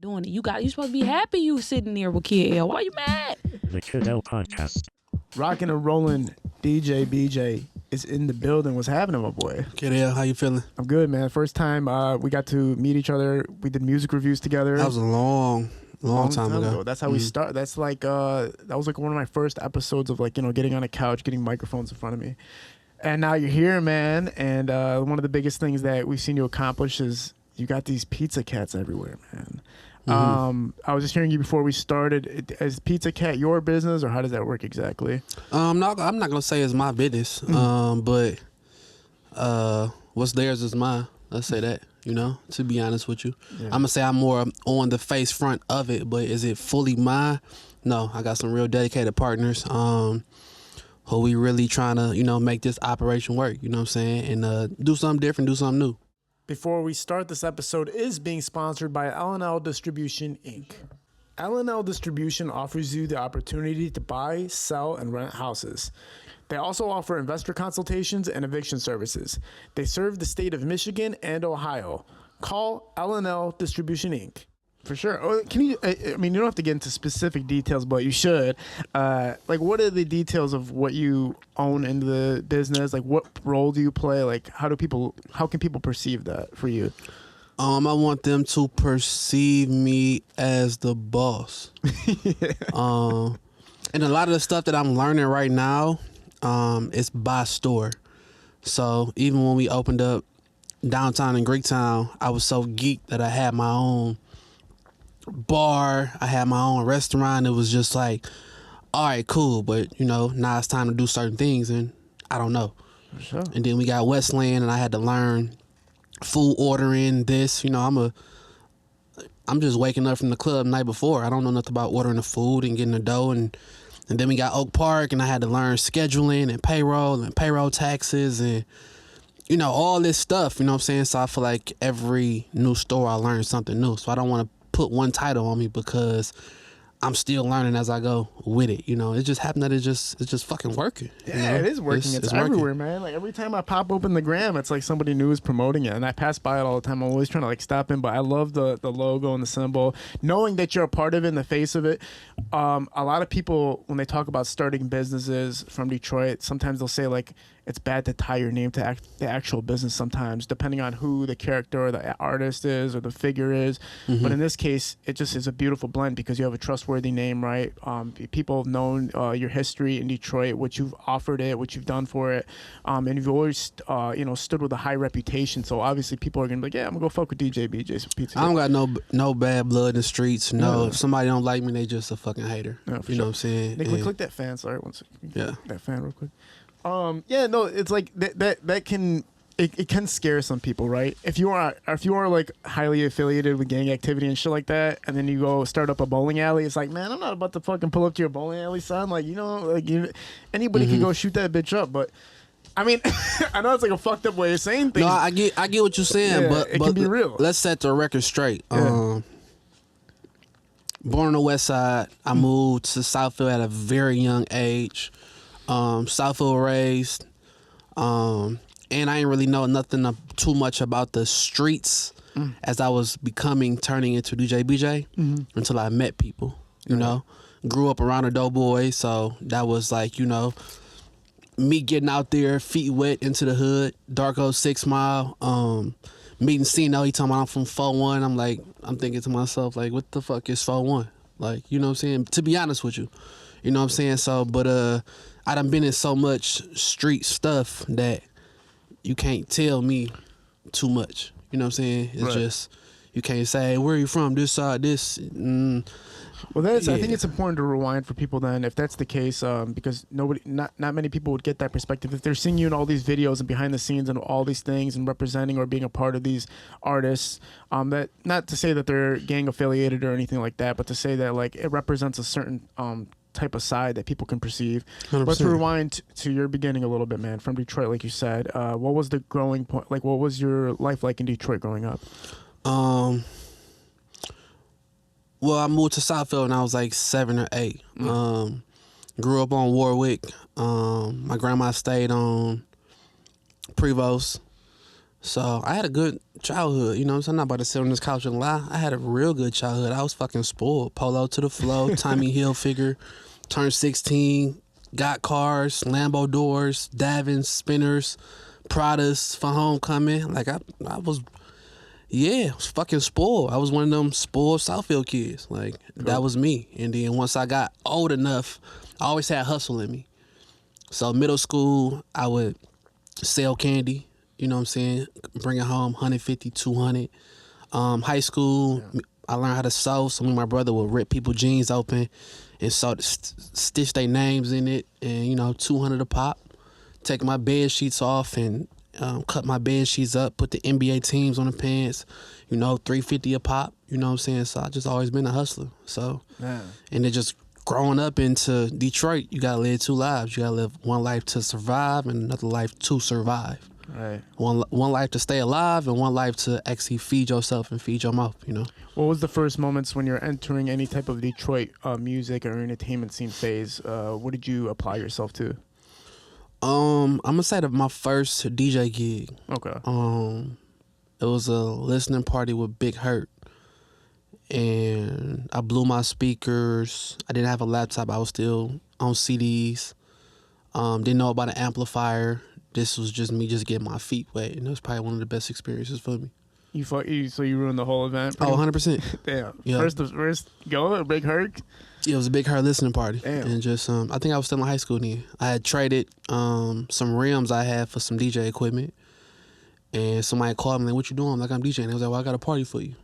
doing it. You supposed to be happy you sitting there with Kid L. Why you mad? The Kid L Podcast. Rocking and rolling DJ BJ is in the building. What's happening, my boy? Kid L, how you feeling? I'm good, man. First time we got to meet each other. We did music reviews together. That was a long time ago. That's how we start. That's like that was like one of my first episodes of like, getting on a couch, getting microphones in front of me. And now you're here, man. And one of the biggest things that we've seen you accomplish is you got these pizza cats everywhere, man. I was just hearing you before we started. Is Pizza Cat your business, or how does that work exactly? I'm not gonna say it's my business, but what's theirs is mine. Let's say that. To be honest with you, yeah. I'm gonna say I'm more on the face front of it, but is it fully mine? No, I got some real dedicated partners who we really trying to make this operation work. You know what I'm saying, and do something different, do something new. Before we start, this episode is being sponsored by L&L Distribution, Inc. L&L Distribution offers you the opportunity to buy, sell, and rent houses. They also offer investor consultations and eviction services. They serve the state of Michigan and Ohio. Call L&L Distribution, Inc. For sure. Can you? I mean, you don't have to get into specific details, but you should. Like, what are the details of what you own in the business? Like, what role do you play? Like, how can people perceive that for you? I want them to perceive me as the boss. Yeah. And a lot of the stuff that I'm learning right now, is by store. So even when we opened up downtown in Greektown, I was so geeked that I had my own bar, I had my own restaurant. It was just like, all right, cool, but now it's time to do certain things, and I don't know. Sure. And then we got Westland, and I had to learn food ordering. I'm just waking up from the club the night before. I don't know nothing about ordering the food and getting the dough, and then we got Oak Park, and I had to learn scheduling and payroll taxes and all this stuff. You know what I'm saying? So I feel like every new store I learn something new. So I don't want to put one title on me because I'm still learning as I go with it. It just happened that it's just fucking working. Yeah, it is working. It's everywhere, man. Like every time I pop open the gram, it's like somebody new is promoting it, and I pass by it all the time. I'm always trying to like stop in, but I love the logo and the symbol. Knowing that you're a part of it, in the face of it. A lot of people, when they talk about starting businesses from Detroit, sometimes they'll say like it's bad to tie your name to the actual business sometimes, depending on who the character or the artist is or the figure is. Mm-hmm. But in this case, it just is a beautiful blend because you have a trustworthy name, right? People have known your history in Detroit, what you've offered it, what you've done for it. And you've always, stood with a high reputation. So obviously people are going to be like, yeah, I'm going to go fuck with DJ BJ's Pizza. I don't got no bad blood in the streets. No, if somebody don't like me, they just a fucking hater. Yeah, you know what I'm saying? Nick, click that fan. Sorry, one second. Yeah. That fan real quick. It's like that can it can scare some people, right? If you are like highly affiliated with gang activity and shit like that, and then you go start up a bowling alley, it's like, man, I'm not about to fucking pull up to your bowling alley, son. Like, anybody can go shoot that bitch up, but I mean, I know it's like a fucked up way of saying things. No, I get what you're saying, but it can be real. Let's set the record straight. Yeah. Born on the West Side, I moved to Southfield at a very young age. Southfield raised, and I didn't really know nothing too much about the streets as I was turning into DJ BJ until I met people, grew up around a dope boy. So that was like, me getting out there, feet wet into the hood, Darko 6 Mile, meeting Cino. He talking about I'm from 4-1. I'm thinking to myself, like, what the fuck is 4-1? Like, you know what I'm saying? To be honest with you, you know what I'm saying? So, but, I done been in so much street stuff that you can't tell me too much. You know what I'm saying? It's just, you can't say, where are you from? This side, this. Well, I think it's important to rewind for people then, if that's the case, because not many people would get that perspective. If they're seeing you in all these videos and behind the scenes and all these things and representing or being a part of these artists, that not to say that they're gang affiliated or anything like that, but to say that like it represents a certain type of side that people can perceive. 100%. Let's rewind to your beginning a little bit, man, from Detroit, like you said. What was the growing point? Like, what was your life like in Detroit growing up? Well, I moved to Southfield when I was like 7 or 8. Grew up on Warwick. My grandma stayed on Prevost. So I had a good childhood, you know what I'm saying? I'm not about to sit on this couch and lie. I had a real good childhood. I was fucking spoiled. Polo to the flow, Tommy Hilfiger, turned 16, got cars, Lambo doors, Davins, spinners, Pradas for homecoming. Like I was fucking spoiled. I was one of them spoiled Southfield kids. Like that was me. And then once I got old enough, I always had hustle in me. So middle school, I would sell candy. You know what I'm saying? Bring it home, 150, 200. High school, I learned how to sew. So me and my brother would rip people's jeans open and stitch their names in it. And, you know, 200 a pop. Take my bed sheets off and cut my bed sheets up. Put the NBA teams on the pants. You know, 350 a pop. You know what I'm saying? So I just always been a hustler. So, and it just growing up into Detroit, you got to live two lives. You got to live one life to survive and another life to survive. Right. One life to stay alive and one life to actually feed yourself and feed your mouth, you know. What was the first moments when you're entering any type of Detroit music or entertainment scene phase? What did you apply yourself to? I'm gonna say that my first DJ gig. Okay. It was a listening party with Big Hurt. And I blew my speakers. I didn't have a laptop. I was still on CDs. Didn't know about an amplifier. This was just me just getting my feet wet, and it was probably one of the best experiences for me. So you ruined the whole event? Oh, 100%. Damn. Yeah. First go, a Big Hurt? Yeah, it was a Big Hurt listening party. Damn. And just, I think I was still in high school then. I had traded some rims I had for some DJ equipment, and somebody called me like, "What you doing?" I'm like, "I'm DJing." They was like, "Well, I got a party for you."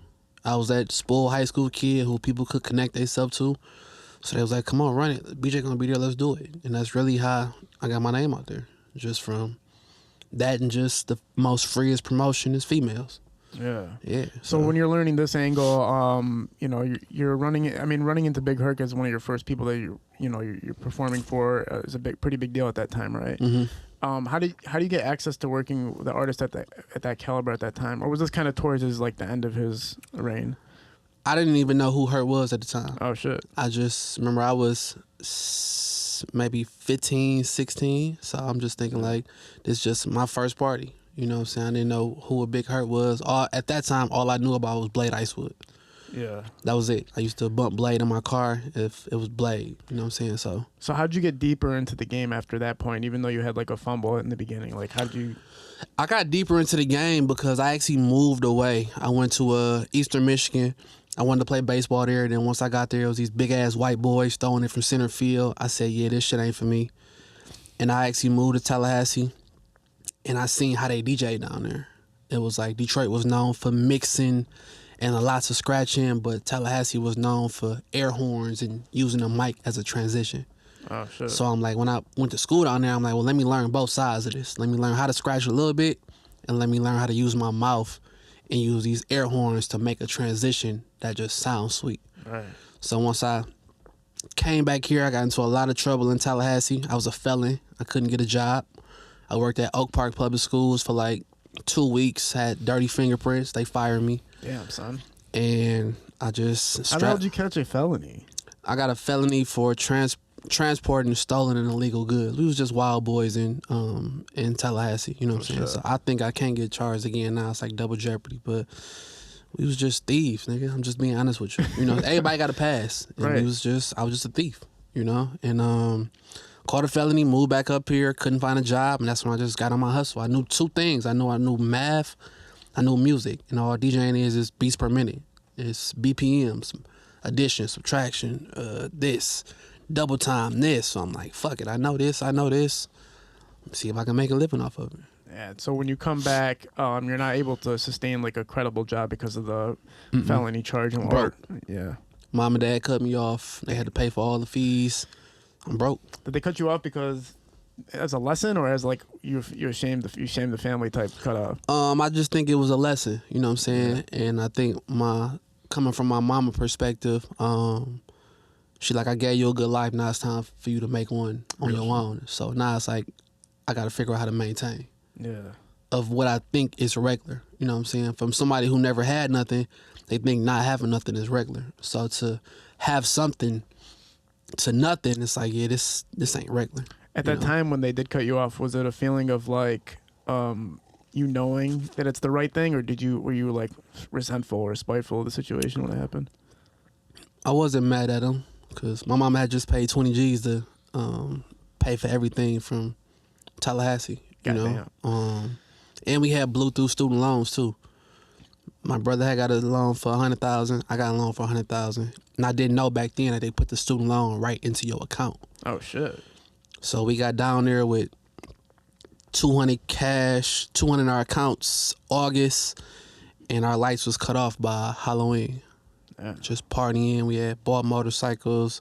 I was that spoiled high school kid who people could connect themselves to. So they was like, "Come on, run it. BJ gonna be there, let's do it." And that's really how I got my name out there. Just from that, and just the most freest promotion is females. Yeah. So when you're learning this angle, you know, you're running. I mean, running into Big Herc as one of your first people that you're performing for is a pretty big deal at that time, right? Mm-hmm. How do you get access to working with the artist at that caliber at that time, or was this kind of towards his like the end of his reign? I didn't even know who Hurt was at the time. Oh shit! I just remember I was maybe 15, 16, so I'm just thinking like this is just my first party. You know what I'm saying? I didn't know who a Big Hurt was. At that time, all I knew about was Blade Icewood. Yeah. That was it. I used to bump Blade in my car if it was Blade. You know what I'm saying? So how'd you get deeper into the game after that point, even though you had like a fumble in the beginning? Like how'd you... I got deeper into the game because I actually moved away. I went to Eastern Michigan. I wanted to play baseball there. Then once I got there, it was these big-ass white boys throwing it from center field. I said, yeah, this shit ain't for me. And I actually moved to Tallahassee. And I seen how they DJ down there. It was like Detroit was known for mixing and lots of scratching, but Tallahassee was known for air horns and using a mic as a transition. Oh, shit. So I'm like, when I went to school down there, I'm like, well, let me learn both sides of this. Let me learn how to scratch a little bit, and let me learn how to use my mouth and use these air horns to make a transition that just sounds sweet. Right. So once I came back here, I got into a lot of trouble in Tallahassee. I was a felon. I couldn't get a job. I worked at Oak Park Public Schools for like 2 weeks, had dirty fingerprints. They fired me. Damn, son. And I just... How the hell did you catch a felony? I got a felony for transporting stolen and illegal goods. We was just wild boys in Tallahassee, you know what I'm saying? Sure. So I think I can't get charged again now. It's like double jeopardy, but we was just thieves, nigga. I'm just being honest with you. You know, everybody got a pass. And Right. I was just a thief, you know? And caught a felony, moved back up here, couldn't find a job, and that's when I just got on my hustle. I knew 2 things. I knew math, I knew music. And all DJing is beats per minute. It's BPMs, addition, subtraction, this, double time, this. So I'm like, fuck it, I know this. Let's see if I can make a living off of it. Yeah, so when you come back, you're not able to sustain like a credible job because of the felony charge and Broke. Yeah. Mom and dad cut me off. They had to pay for all the fees. I'm broke. Did they cut you off because as a lesson or as like you shamed the family type cut off? I just think it was a lesson, you know what I'm saying? Yeah. And I think coming from my mama perspective, she like, I gave you a good life, now it's time for you to make one on your own. So now it's like, I got to figure out how to maintain. Yeah. Of what I think is regular, you know what I'm saying? From somebody who never had nothing, they think not having nothing is regular. So to have something to nothing, it's like, yeah, this ain't regular. At that time when they did cut you off, was it a feeling of like, you knowing that it's the right thing, or were you like resentful or spiteful of the situation when it happened? I wasn't mad at him because my mom had just paid 20 G's to pay for everything from Tallahassee. Goddamn. And we had blew through student loans too. My brother had got a loan for $100,000. I got a loan for $100,000, and I didn't know back then that they put the student loan right into your account. Oh shit. So we got down there with 200 cash, 200 in our accounts, August, and our lights was cut off by Halloween. Yeah. Just partying. We had bought motorcycles,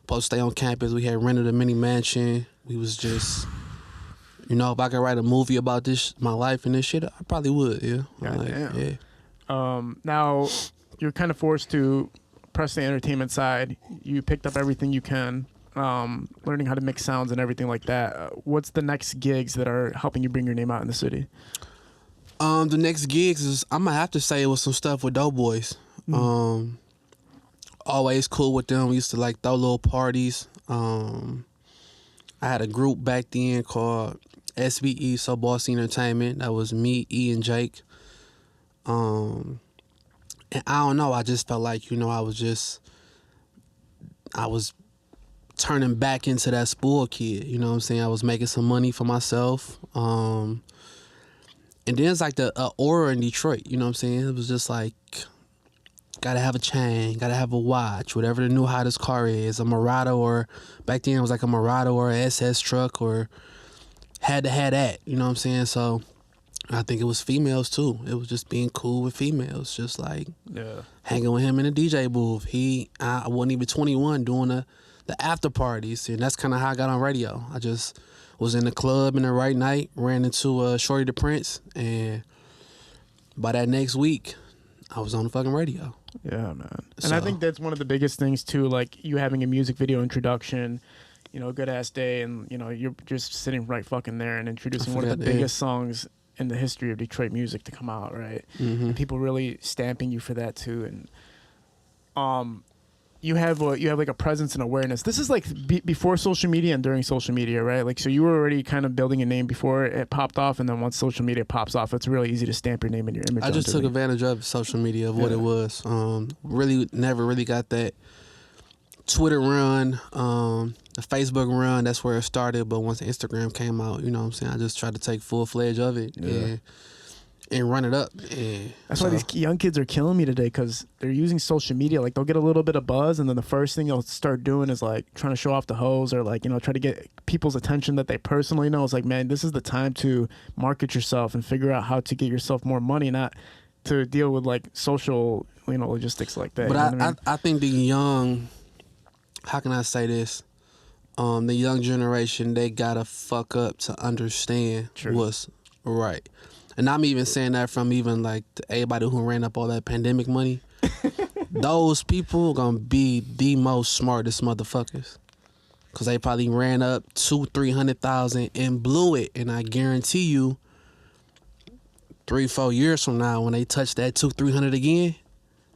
supposed to stay on campus. We had rented a mini mansion. We was just, if I could write a movie about this, my life and this shit, I probably would, yeah. Goddamn. Yeah. Now you're kind of forced to press the entertainment side. You picked up everything you can, learning how to mix sounds and everything like that. What's the next gigs that are helping you bring your name out in the city? The next gigs is, I'm gonna have to say it was some stuff with Doughboys. Always cool with them. We used to like throw little parties. I had a group back then called SBE, So Bossy Entertainment. That was me, E, and Jake. And I don't know, I just felt like, I was turning back into that spoiled kid, you know what I'm saying? I was making some money for myself. And then it's like the aura in Detroit, you know what I'm saying? It was just like, gotta have a chain, gotta have a watch, whatever the new hottest car is, a Murata, or back then it was like a Murata or a SS truck, or had to have that, you know what I'm saying? So I think it was females too. It was just being cool with females, just like hanging with him in the DJ booth. I wasn't even 21 doing the after parties, and that's kind of how I got on radio. I just was in the club in the right night, ran into Shorty the Prince, and by that next week, I was on the fucking radio. Yeah, man. And I think that's one of the biggest things too, like you having a music video introduction, Good Ass Day, and you're just sitting right fucking there and introducing one of the biggest songs in the history of Detroit music to come out, right? Mm-hmm. And people really stamping you for that too. And you have like a presence and awareness. This is like before social media and during social media, right? Like, so you were already kind of building a name before it popped off, and then once social media pops off, it's really easy to stamp your name and your image. I just took advantage of social media, of what it was. Really never really got that Twitter run, the Facebook run. That's where it started. But once Instagram came out, you know what I'm saying, I just tried to take full-fledged of it and run it up. That's why these young kids are killing me today, because they're using social media. Like, they'll get a little bit of buzz, and then the first thing they'll start doing is like trying to show off the hose, or like, try to get people's attention that they personally know. It's like, man, this is the time to market yourself and figure out how to get yourself more money, not to deal with like social, logistics like that. But I think the young, how can I say this? The young generation, they gotta fuck up to understand what's right. And I'm even saying that from even like everybody who ran up all that pandemic money. Those people are gonna be the most smartest motherfuckers, cause they probably ran up 200,000-300,000 and blew it. And I guarantee you, 3-4 years from now, when they touch that 200-300 again,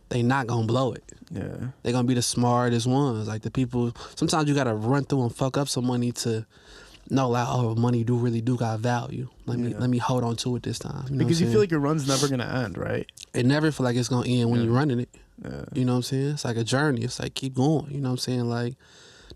they not gonna blow it. Yeah, they gonna be the smartest ones. Like the people. Sometimes you gotta run through and fuck up some money to know, like, oh, money really do got value. Let me hold on to it this time. Because you feel like your run's never gonna end, right? It never feel like it's gonna end when you're running it. Yeah. You know what I'm saying? It's like a journey. It's like, keep going. You know what I'm saying? Like,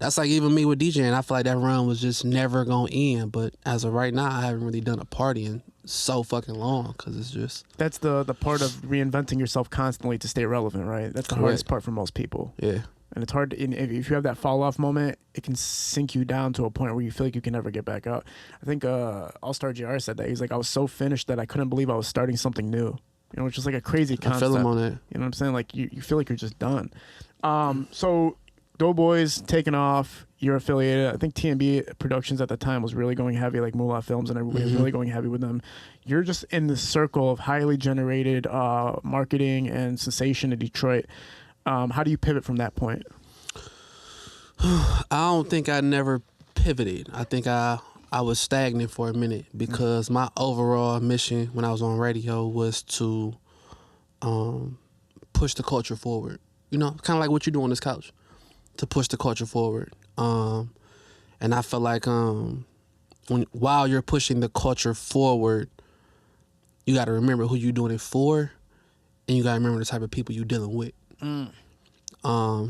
that's like even me with DJing. I feel like that run was just never gonna end. But as of right now, I haven't really done a party in so fucking long, because it's just, that's the part of reinventing yourself constantly to stay relevant, right? That's the hardest part for most people. Yeah. And it's hard if you have that fall off moment, it can sink you down to a point where you feel like you can never get back up. I think All-Star JR said that. He's like, I was so finished that I couldn't believe I was starting something new. Which is like a crazy concept. I feel him on that. You know what I'm saying? Like, you feel like you're just done. So Doughboys taking off. You're affiliated. I think TMB Productions at the time was really going heavy, like Moolah Films, and everybody was really going heavy with them. You're just in the circle of highly generated marketing and sensation in Detroit. How do you pivot from that point? I don't think I never pivoted. I think I was stagnant for a minute, because my overall mission when I was on radio was to push the culture forward. Kind of like what you do on this couch, to push the culture forward. And I feel like while you're pushing the culture forward, you got to remember who you doing it for, and you got to remember the type of people you dealing with.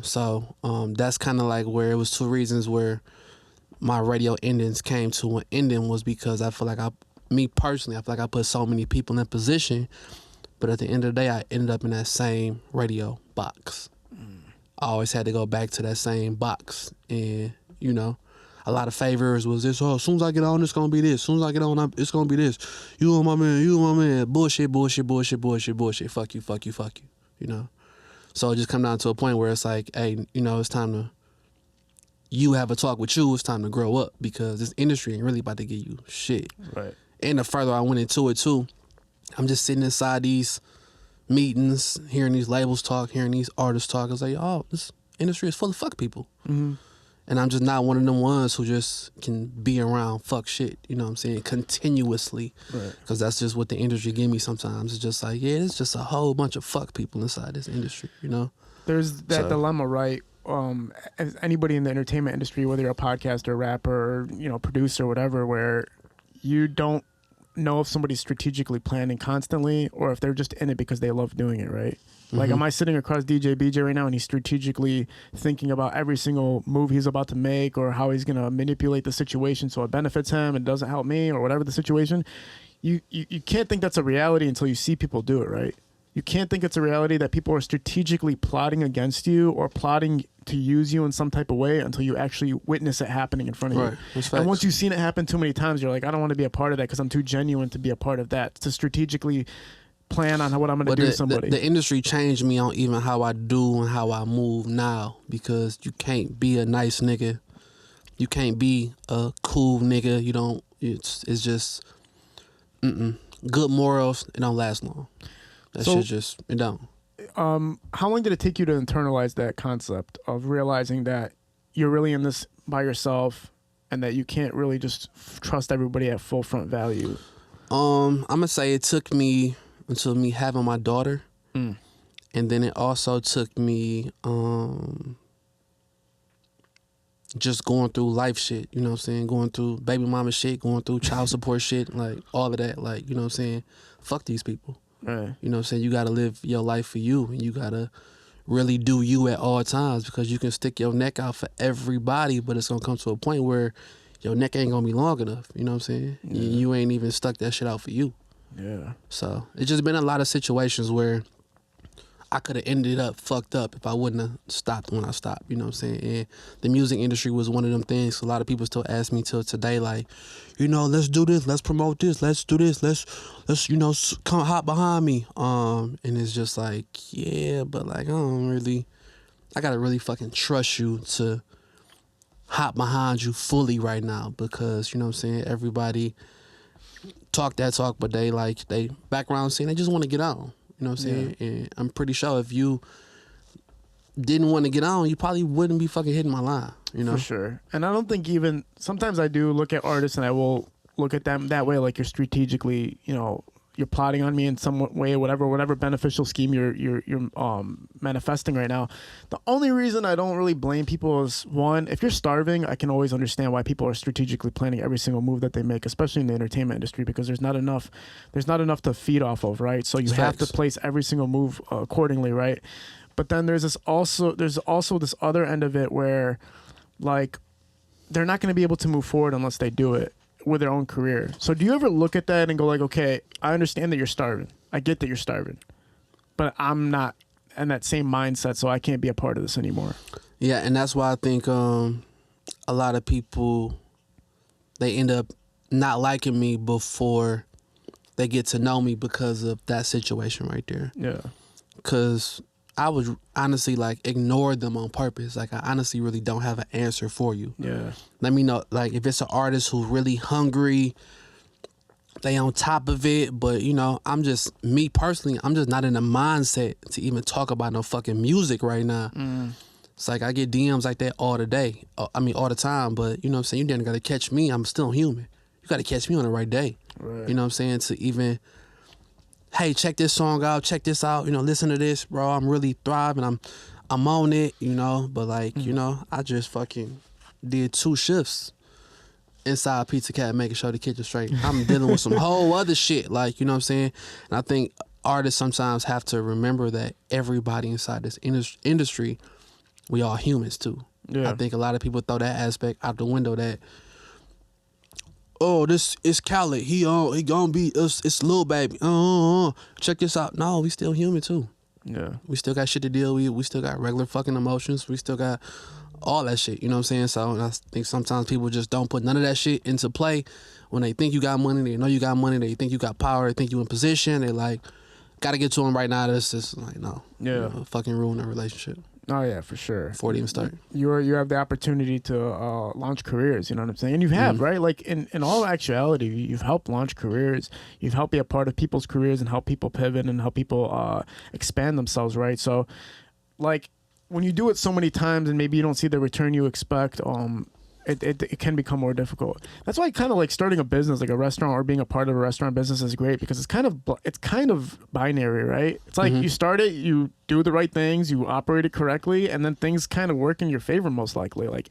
So that's kind of like where it was 2 reasons where my radio endings came to an ending, was because I feel like me personally, I feel like I put so many people in that position, but at the end of the day, I ended up in that same radio box. I always had to go back to that same box, and you know, a lot of favors was this, oh, as soon as I get on, it's gonna be this. As soon as I get on, it's gonna be this. You and my man, bullshit, fuck you, you know. So it just come down to a point where it's like, hey, you know, it's time to, you have a talk with you, it's time to grow up, because this industry ain't really about to give you shit. Right. And the further I went into it too, I'm just sitting inside these meetings, hearing these labels talk, hearing these artists talk. I was like, oh, this industry is full of fuck people. Mm-hmm. And I'm just not one of them ones who just can be around fuck shit, you know what I'm saying, continuously. Right. Because that's just what the industry give me sometimes. It's just like, yeah, it's just a whole bunch of fuck people inside this industry, you know? There's that dilemma, right? As anybody in the entertainment industry, whether you're a podcaster, rapper, or, you know, producer, whatever, where you don't know if somebody's strategically planning constantly or if they're just in it because they love doing it, right? Like, am I sitting across DJ BJ right now and he's strategically thinking about every single move he's about to make or how he's going to manipulate the situation so it benefits him and doesn't help me or whatever the situation? You can't think that's a reality until you see people do it, right? You can't think it's a reality that people are strategically plotting against you or plotting to use you in some type of way until you actually witness it happening in front of you. And once you've seen it happen too many times, you're like, I don't want to be a part of that because I'm too genuine to be a part of that, to strategically plan on what I'm going to do to somebody. The industry changed me on even how I do and how I move now, because you can't be a nice nigga. You can't be a cool nigga. You don't, it's just, good morals, it don't last long. That shit just, it don't. How long did it take you to internalize that concept of realizing that you're really in this by yourself and that you can't really just trust everybody at full front value? I'm going to say it took me until me having my daughter. And then it also took me just going through life shit, you know what I'm saying? Going through baby mama shit, going through child support shit, like all of that, like, you know what I'm saying? Fuck these people. Right. You know what I'm saying? You got to live your life for you, and you got to really do you at all times, because you can stick your neck out for everybody, but it's going to come to a point where your neck ain't going to be long enough, you know what I'm saying? Yeah. You ain't even stuck that shit out for you. Yeah. So it's just been a lot of situations where I could have ended up fucked up if I wouldn't have stopped when I stopped, you know what I'm saying? And the music industry was one of them things. A lot of people still ask me till today, like, you know, let's do this, let's promote this, let's do this, let's you know, come hop behind me. And it's just like, yeah, but like, I gotta really fucking trust you to hop behind you fully right now, because, you know what I'm saying, everybody talk that talk, but they background scene, they just want to get on. You know what I'm saying? Yeah. And I'm pretty sure if you didn't want to get on, you probably wouldn't be fucking hitting my line, you know? For sure. And I don't think even, sometimes I do look at artists and I will look at them that way, like you're strategically, you know, you're plotting on me in some way, whatever beneficial scheme you're manifesting right now. The only reason I don't really blame people is, one, if you're starving, I can always understand why people are strategically planning every single move that they make, especially in the entertainment industry, because there's not enough to feed off of, right? So you have to place every single move accordingly, right? But then there's also this other end of it where, like, they're not going to be able to move forward unless they do it with their own career. So do you ever look at that and go like, okay, I understand that you're starving. I get that you're starving, but I'm not in that same mindset, so I can't be a part of this anymore. Yeah, and that's why I think a lot of people, they end up not liking me before they get to know me because of that situation right there. Yeah. Because I would honestly like ignore them on purpose. Like, I honestly really don't have an answer for you. Yeah. Let me know, like, if it's an artist who's really hungry, they on top of it, but, you know, me personally, I'm just not in the mindset to even talk about no fucking music right now. It's like I get DMs like that all the time, but, you know what I'm saying, you didn't got to catch me. I'm still human. You got to catch me on the right day. Right. You know what I'm saying, to even, hey, check this song out, check this out, you know, listen to this, bro, I'm really thriving, I'm on it, you know, but like, you know, I just fucking did 2 shifts inside Pizza Cat making sure the kitchen's straight. I'm dealing with some whole other shit. Like, you know what I'm saying? And I think artists sometimes have to remember that everybody inside this industry, we all humans too. Yeah. I think a lot of people throw that aspect out the window that, oh, this is Khaled. He gonna be, it's Lil Baby. Check this out. No, we still human too. Yeah. We still got shit to deal with. We still got regular fucking emotions. We still got all that shit. You know what I'm saying? So I think sometimes people just don't put none of that shit into play. When they think you got money, they know you got money, they think you got power, they think you in position, they like, gotta get to them right now. This is like, no. Yeah. You know, fucking ruin a relationship. Oh yeah, for sure. Before it even start. You have the opportunity to launch careers, you know what I'm saying? And you have, right? Like in all actuality, you've helped launch careers. You've helped be a part of people's careers and help people pivot and help people expand themselves, right? So like when you do it so many times and maybe you don't see the return you expect, it can become more difficult. That's why kind of like starting a business, like a restaurant or being a part of a restaurant business is great because it's kind of binary, right? It's like you start it, you do the right things, you operate it correctly, and then things kind of work in your favor most likely. Like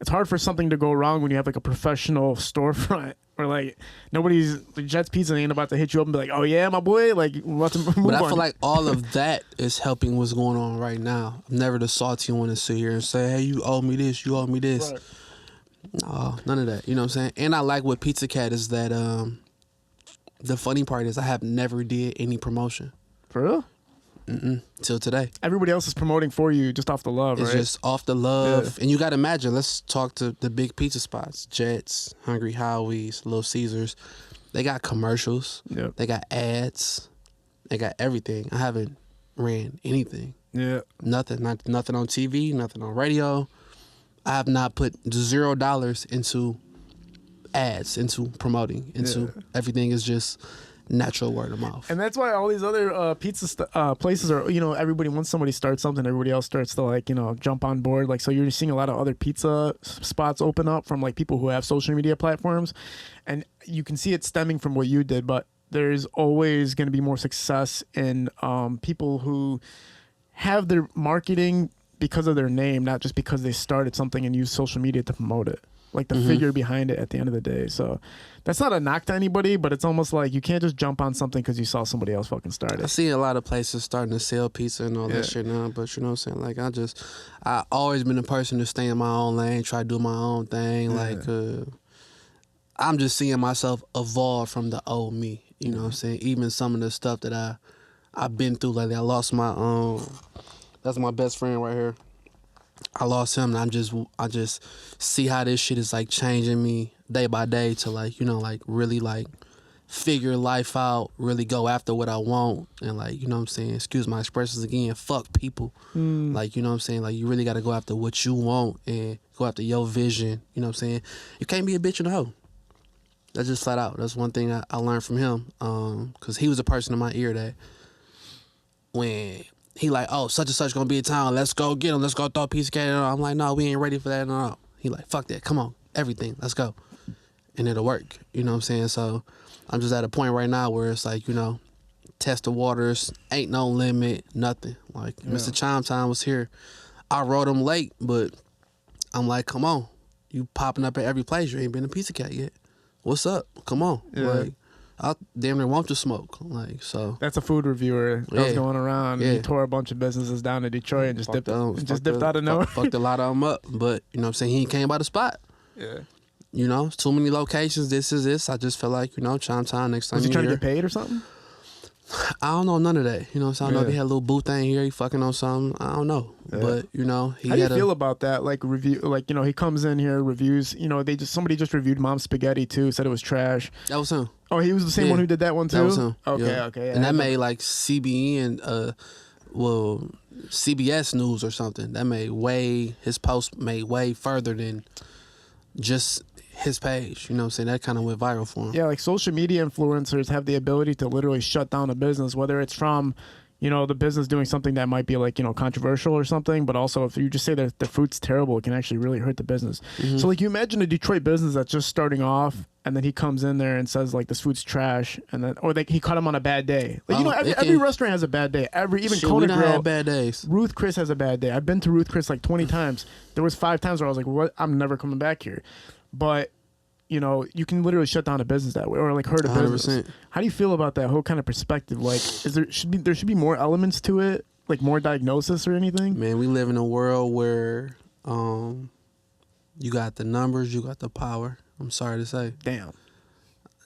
it's hard for something to go wrong when you have like a professional storefront or like Jet's Pizza ain't about to hit you up and be like, oh yeah, my boy, like what's move But I on. feel like all of that is helping what's going on right now. I'm never the salty one to sit here and say, hey, you owe me this, you owe me this. Right. No, none of that. You know what I'm saying? And I like with Pizza Cat is that the funny part is I have never did any promotion. For real? Till today. Everybody else is promoting for you just off the love, It's right? just off the love. Yeah. And you got to imagine, let's talk to the big pizza spots. Jets, Hungry Howie's, Little Caesars. They got commercials. Yep. They got ads. They got everything. I haven't ran anything. Yeah. Nothing. Nothing on TV, nothing on radio. I have not put $0 into ads, into promoting, into everything is just natural word of mouth. And that's why all these other pizza places are, you know, everybody, once somebody starts something, everybody else starts to like, you know, jump on board. Like, so you're seeing a lot of other pizza spots open up from like people who have social media platforms. And you can see it stemming from what you did, but there's always going to be more success in people who have their marketing because of their name, not just because they started something and used social media to promote it. Like the figure behind it at the end of the day. So that's not a knock to anybody, but it's almost like you can't just jump on something because you saw somebody else fucking start I it. see a lot of places starting to sell pizza and all that shit now, but you know what I'm saying? Like I always been a person to stay in my own lane, try to do my own thing. Like I'm just seeing myself evolve from the old me. You know what I'm saying? Even some of the stuff that I've been through lately. I lost my that's my best friend right here. I lost him, and I just see how this shit is like changing me day by day to like, you know, like really like figure life out, really go after what I want, and like, you know what I'm saying, excuse my expressions again, fuck people. Like, you know what I'm saying, like you really got to go after what you want and go after your vision. You know what I'm saying? You can't be a bitch and a hoe. That's just flat out. That's one thing I learned from him, because he was a person in my ear that when he like, oh, such and such gonna be in town, let's go get him, let's go throw a piece of cake. I'm like, no, we ain't ready for that. No. He like, fuck that, come on, everything, let's go. And it'll work, you know what I'm saying? So I'm just at a point right now where it's like, you know, test the waters, ain't no limit, nothing. Like Mr. Chime Time was here. I wrote him late, but I'm like, come on, you popping up at every place, you ain't been a Pizza Cat yet. What's up? Come on. Like, I damn near want to smoke. Like, so That's a food reviewer that was going around. Yeah. He tore a bunch of businesses down in Detroit and just dipped out of nowhere. Fucked a lot of them up. But, you know what I'm saying, he came by the spot. Yeah. You know, too many locations, this is this. I just feel like, you know, Chime Time next time Was he you trying to here. get paid or something? I don't know none of that. You know what I'm saying? I know if he Yeah. had a little booth thing here, he fucking on something. I don't know. Yeah. But, you know, he How do you had feel about that? Like review, like, you know, he comes in here, reviews, you know, somebody just reviewed Mom's Spaghetti too, said it was trash. that was him. Oh, he was the same Yeah. one who did that one too? That was him. Okay, Yeah. okay. Yeah, And that made like CBN, CBS News or something. That his post made way further than just his page. You know what I'm saying? That kind of went viral for him. Yeah, like social media influencers have the ability to literally shut down a business, whether it's from, you know, the business doing something that might be like, you know, controversial or something, but also if you just say that the fruit's terrible, it can actually really hurt the business. So like you imagine a Detroit business that's just starting off and then he comes in there and says like this food's trash and then, or he caught him on a bad day. Like, you know, every restaurant has a bad day. Even Shit, Kona we done Grill, had bad days. Ruth Chris has a bad day. I've been to Ruth Chris like 20 times. There was 5 times where I was like, what? I'm never coming back here. But you know, you can literally shut down a business that way, or like hurt a business. 100%. How do you feel about that whole kind of perspective? Like, there should be more elements to it, like more diagnosis or anything? Man, we live in a world where you got the numbers, you got the power. I'm sorry to say. Damn.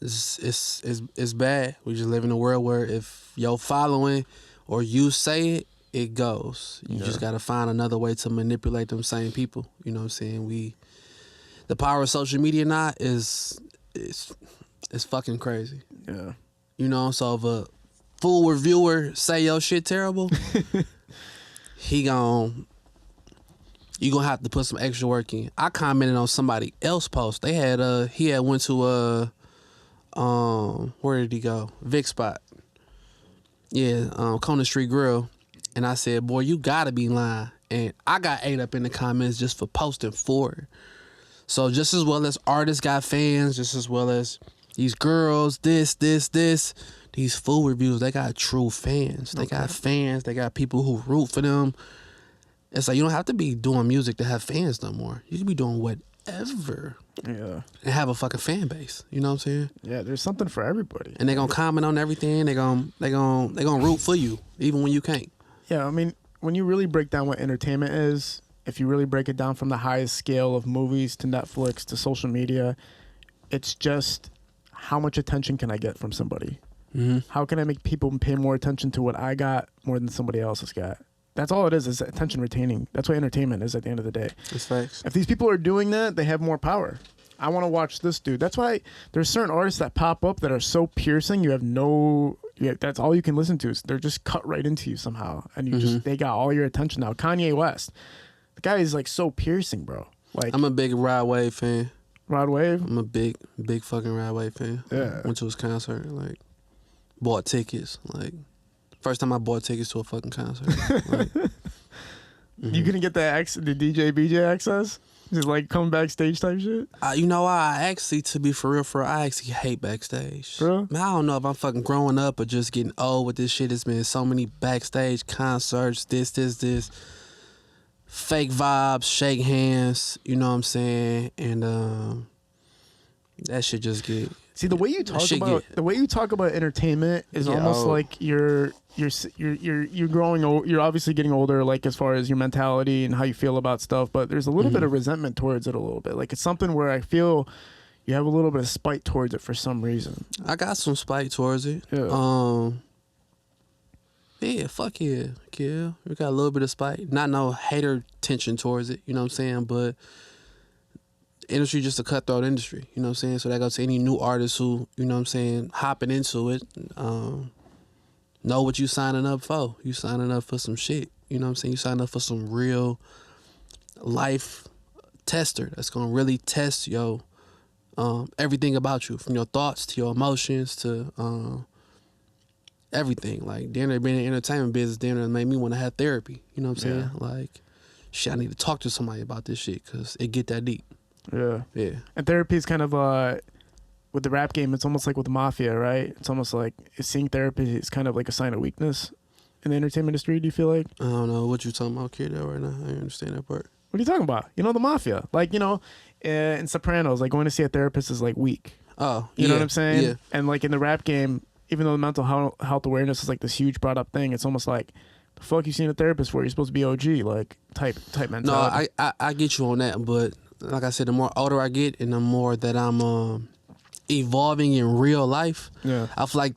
It's bad. We just live in a world where if you're following or you say it, it goes. You just got to find another way to manipulate them same people. You know what I'm saying? The power of social media now is fucking crazy. Yeah. You know, so if a full reviewer say your shit terrible, you gonna have to put some extra work in. I commented on somebody else's post. He had went to where did he go? Vic Spot. Yeah, Conant Street Grill. And I said, boy, you gotta be lying. And I got ate up in the comments just for posting for it. So just as well as artists got fans, just as well as these girls, these food reviews, they got true fans. They got fans. They got people who root for them. It's like you don't have to be doing music to have fans no more. You can be doing whatever. Yeah. And have a fucking fan base. You know what I'm saying? Yeah, there's something for everybody. And they're gonna comment on everything. They're gonna root for you, even when you can't. Yeah, I mean, when you really break down what entertainment is, if you really break it down from the highest scale of movies to Netflix to social media, it's just how much attention can I get from somebody? Mm-hmm. How can I make people pay more attention to what I got more than somebody else has got? That's all it is attention retaining. That's what entertainment is at the end of the day. That's facts. If these people are doing that, they have more power. I want to watch this dude. That's why there's certain artists that pop up that are so piercing. That's all you can listen to. They're just cut right into you somehow, and they got all your attention now. Kanye West, the guy is like so piercing, bro. Like I'm a big Rod Wave fan. Rod Wave. I'm a big fucking Rod Wave fan. Yeah. Went to his concert. Like, bought tickets. Like, first time I bought tickets to a fucking concert. Like, You couldn't get the DJ BJ access? Just like come backstage type shit? you know, I actually, to be for real, I actually hate backstage. Bro? Man, I don't know if I'm fucking growing up or just getting old with this shit. It's been so many backstage concerts, this. Fake vibes, shake hands, you know what I'm saying? And that shit just get... See, the way you talk about entertainment is almost like you're growing old. You're obviously getting older, like as far as your mentality and how you feel about stuff. But there's a little bit of resentment towards it, a little bit. Like it's something where I feel you have a little bit of spite towards it for some reason. I got some spite towards it. Yeah. Yeah, fuck yeah. Yeah, we got a little bit of spite. Not no hater tension towards it, you know what I'm saying? But industry just a cutthroat industry, you know what I'm saying? So that goes to any new artist who, you know what I'm saying, hopping into it, know what you signing up for. You signing up for some shit, you know what I'm saying? You signing up for some real life tester that's gonna really test your everything about you, from your thoughts to your emotions to everything. Like, damn near being in the entertainment business, damn near made me want to have therapy, you know what I'm saying? Like, shit, I need to talk to somebody about this shit because it get that deep. Yeah. Yeah. And therapy is kind of with the rap game, it's almost like with the mafia, right? It's almost like seeing therapy is kind of like a sign of weakness in the entertainment industry. Do you feel like? I don't know what you talking about, kid, right now. I don't understand that part. What are you talking about? You know, the mafia. Like, you know, in Sopranos, like going to see a therapist is like weak. Oh, you know what I'm saying? Yeah. And like in the rap game, even though the mental health awareness is like this huge brought up thing, it's almost like, the fuck you seeing a therapist for? You're supposed to be OG, like type mentality. No, I get you on that, but like I said, the more older I get and the more that I'm evolving in real life, I feel like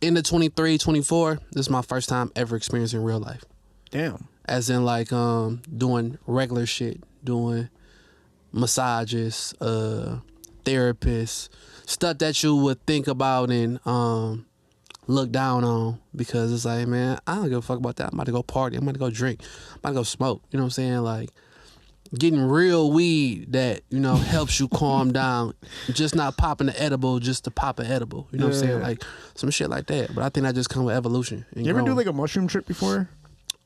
in the 23, 24, this is my first time ever experiencing real life. Damn. As in like doing regular shit, doing massages, therapists, stuff that you would think about and look down on, because it's like, man, I don't give a fuck about that. I'm about to go party. I'm about to go drink. I'm about to go smoke. You know what I'm saying? Like, getting real weed that, you know, helps you calm down. Just not popping the edible just to pop an edible. You know what I'm saying? Like, some shit like that. But I think that just comes with evolution. You ever do like a mushroom trip before?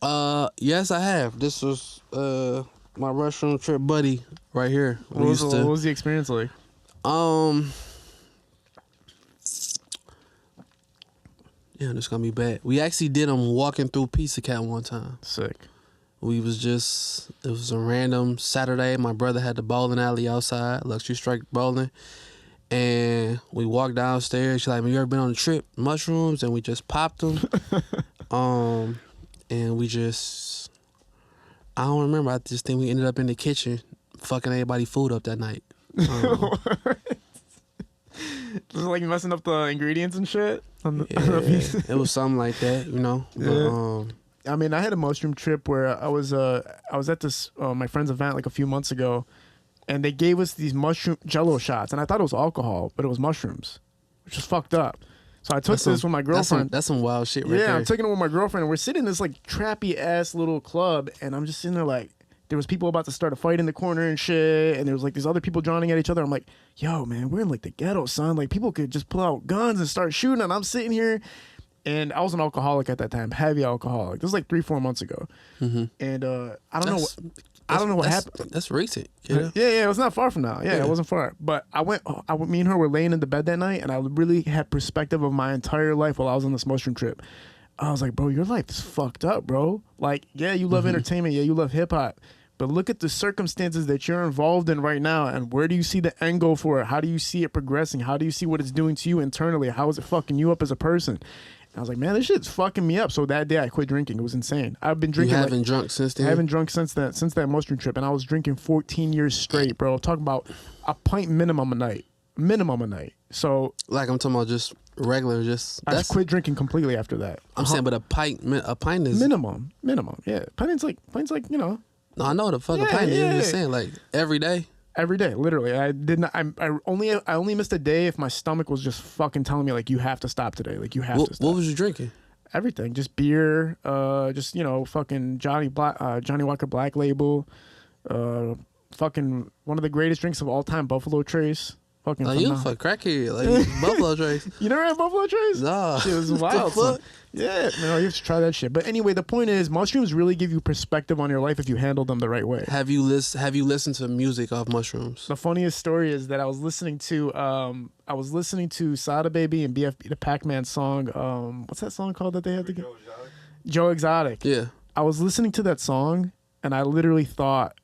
Yes, I have. This was my mushroom trip buddy right here. What was the experience like? Yeah, this gonna be bad. We actually did them walking through Pizza Cat one time. Sick. it was a random Saturday. My brother had the bowling alley outside, Luxury Strike Bowling. And we walked downstairs. She's like, "You ever been on a trip? Mushrooms?" And we just popped them. And we just, I don't remember. I just think we ended up in the kitchen fucking everybody food up that night. Just like messing up the ingredients and shit. It was something like that, you know. Yeah. But, I mean, I had a mushroom trip where I was at this my friend's event like a few months ago, and they gave us these mushroom Jello shots, and I thought it was alcohol, but it was mushrooms, which was fucked up. So I took this with my girlfriend. That's some wild shit right there. Yeah, I'm taking it with my girlfriend, and we're sitting in this like trappy ass little club, and I'm just sitting there like, there was people about to start a fight in the corner and shit, and there was like these other people joining at each other. I'm like, yo, man, we're in like the ghetto, son. Like people could just pull out guns and start shooting, and I'm sitting here, and I was an alcoholic at that time, heavy alcoholic. This was like 3-4 months ago, and I don't know what happened. That's recent. Yeah, it was not far from now. Yeah, it wasn't far. But me and her were laying in the bed that night, and I really had perspective of my entire life while I was on this mushroom trip. I was like, bro, your life is fucked up, bro. Like, yeah, you love entertainment. Yeah, you love hip hop. But look at the circumstances that you're involved in right now, and where do you see the end goal for it? How do you see it progressing? How do you see what it's doing to you internally? How is it fucking you up as a person? And I was like, man, this shit's fucking me up. So that day I quit drinking. It was insane. I've been drinking. You haven't drunk since then? I haven't drunk since that mushroom trip, and I was drinking 14 years straight, bro. Talking about a pint minimum a night. So like I'm talking about just regular, I just quit drinking completely after that. I'm saying, but a pint is minimum. Yeah, pint's like you know. No, I know what the fuck a pint is. I'm just saying, like every day. Every day, literally. I did not. I only missed a day if my stomach was just fucking telling me like you have to stop today. Like you have to stop. What was you drinking? Everything, just beer. Just fucking Johnny Walker Black Label. Fucking one of the greatest drinks of all time, Buffalo Trace. Fucking. Oh, you fuck crackhead, like Buffalo Trace. You never had Buffalo Trace? Nah. Shit was wild. Fuck? Yeah, man, you have to try that shit. But anyway, the point is, mushrooms really give you perspective on your life if you handle them the right way. Have you listened to music off mushrooms? The funniest story is that I was listening to Sada Baby and BFB the Pac-Man song. What's that song called that they had together? Joe Exotic. Yeah. I was listening to that song, and I literally thought,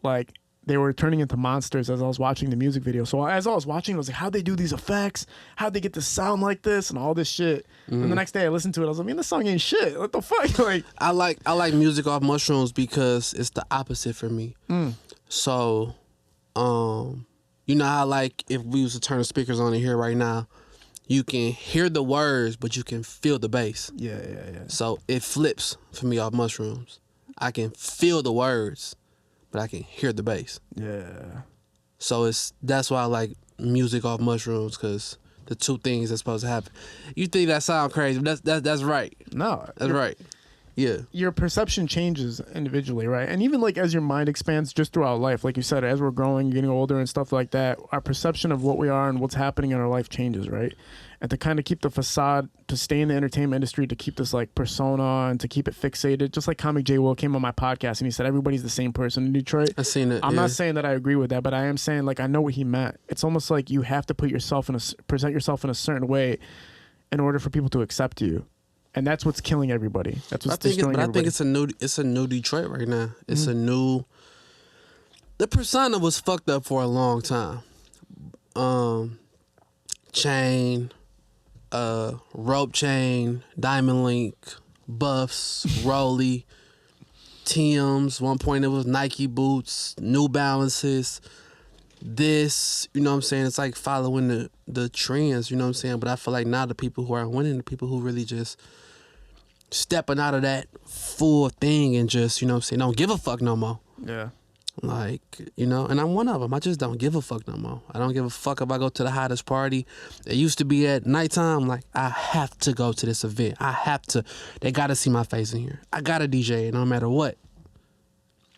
like, they were turning into monsters as I was watching the music video. So as I was watching, I was like, how'd they do these effects? How'd they get to sound like this and all this shit? And the next day I listened to it, I was like, man, this song ain't shit. What the fuck? Like, I like music off mushrooms because it's the opposite for me. So, you know how like if we was to turn the speakers on in here right now, you can hear the words, but you can feel the bass. Yeah. So it flips for me off mushrooms. I can feel the words, but I can hear the bass. Yeah. So that's why I like music off mushrooms, because the two things that's supposed to happen. You think that sound crazy, but that's right. No. That's right. Yeah. Your perception changes individually, right? And even like as your mind expands just throughout life, like you said, as we're growing, getting older and stuff like that, our perception of what we are and what's happening in our life changes, right? And to kind of keep the facade, to stay in the entertainment industry, to keep this like persona and to keep it fixated, just like Comic J Will came on my podcast and he said everybody's the same person in Detroit. I seen it. I'm not saying that I agree with that, but I am saying like I know what he meant. It's almost like you have to present yourself in a certain way in order for people to accept you. And that's what's killing everybody. That's what's destroying everybody. I think it's a new Detroit right now. It's a new. The persona was fucked up for a long time. Chain, rope chain, diamond link, buffs, Rolly, Timbs. One point it was Nike boots, New Balances. This, you know what I'm saying? It's like following the trends, you know what I'm saying? But I feel like now the people who are winning, the people who really just stepping out of that full thing and just, you know what I'm saying, don't give a fuck no more. Yeah. Like, you know, and I'm one of them. I just don't give a fuck no more. I don't give a fuck if I go to the hottest party. It used to be at nighttime. Like, I have to go to this event. I have to. They got to see my face in here. I got to DJ no matter what.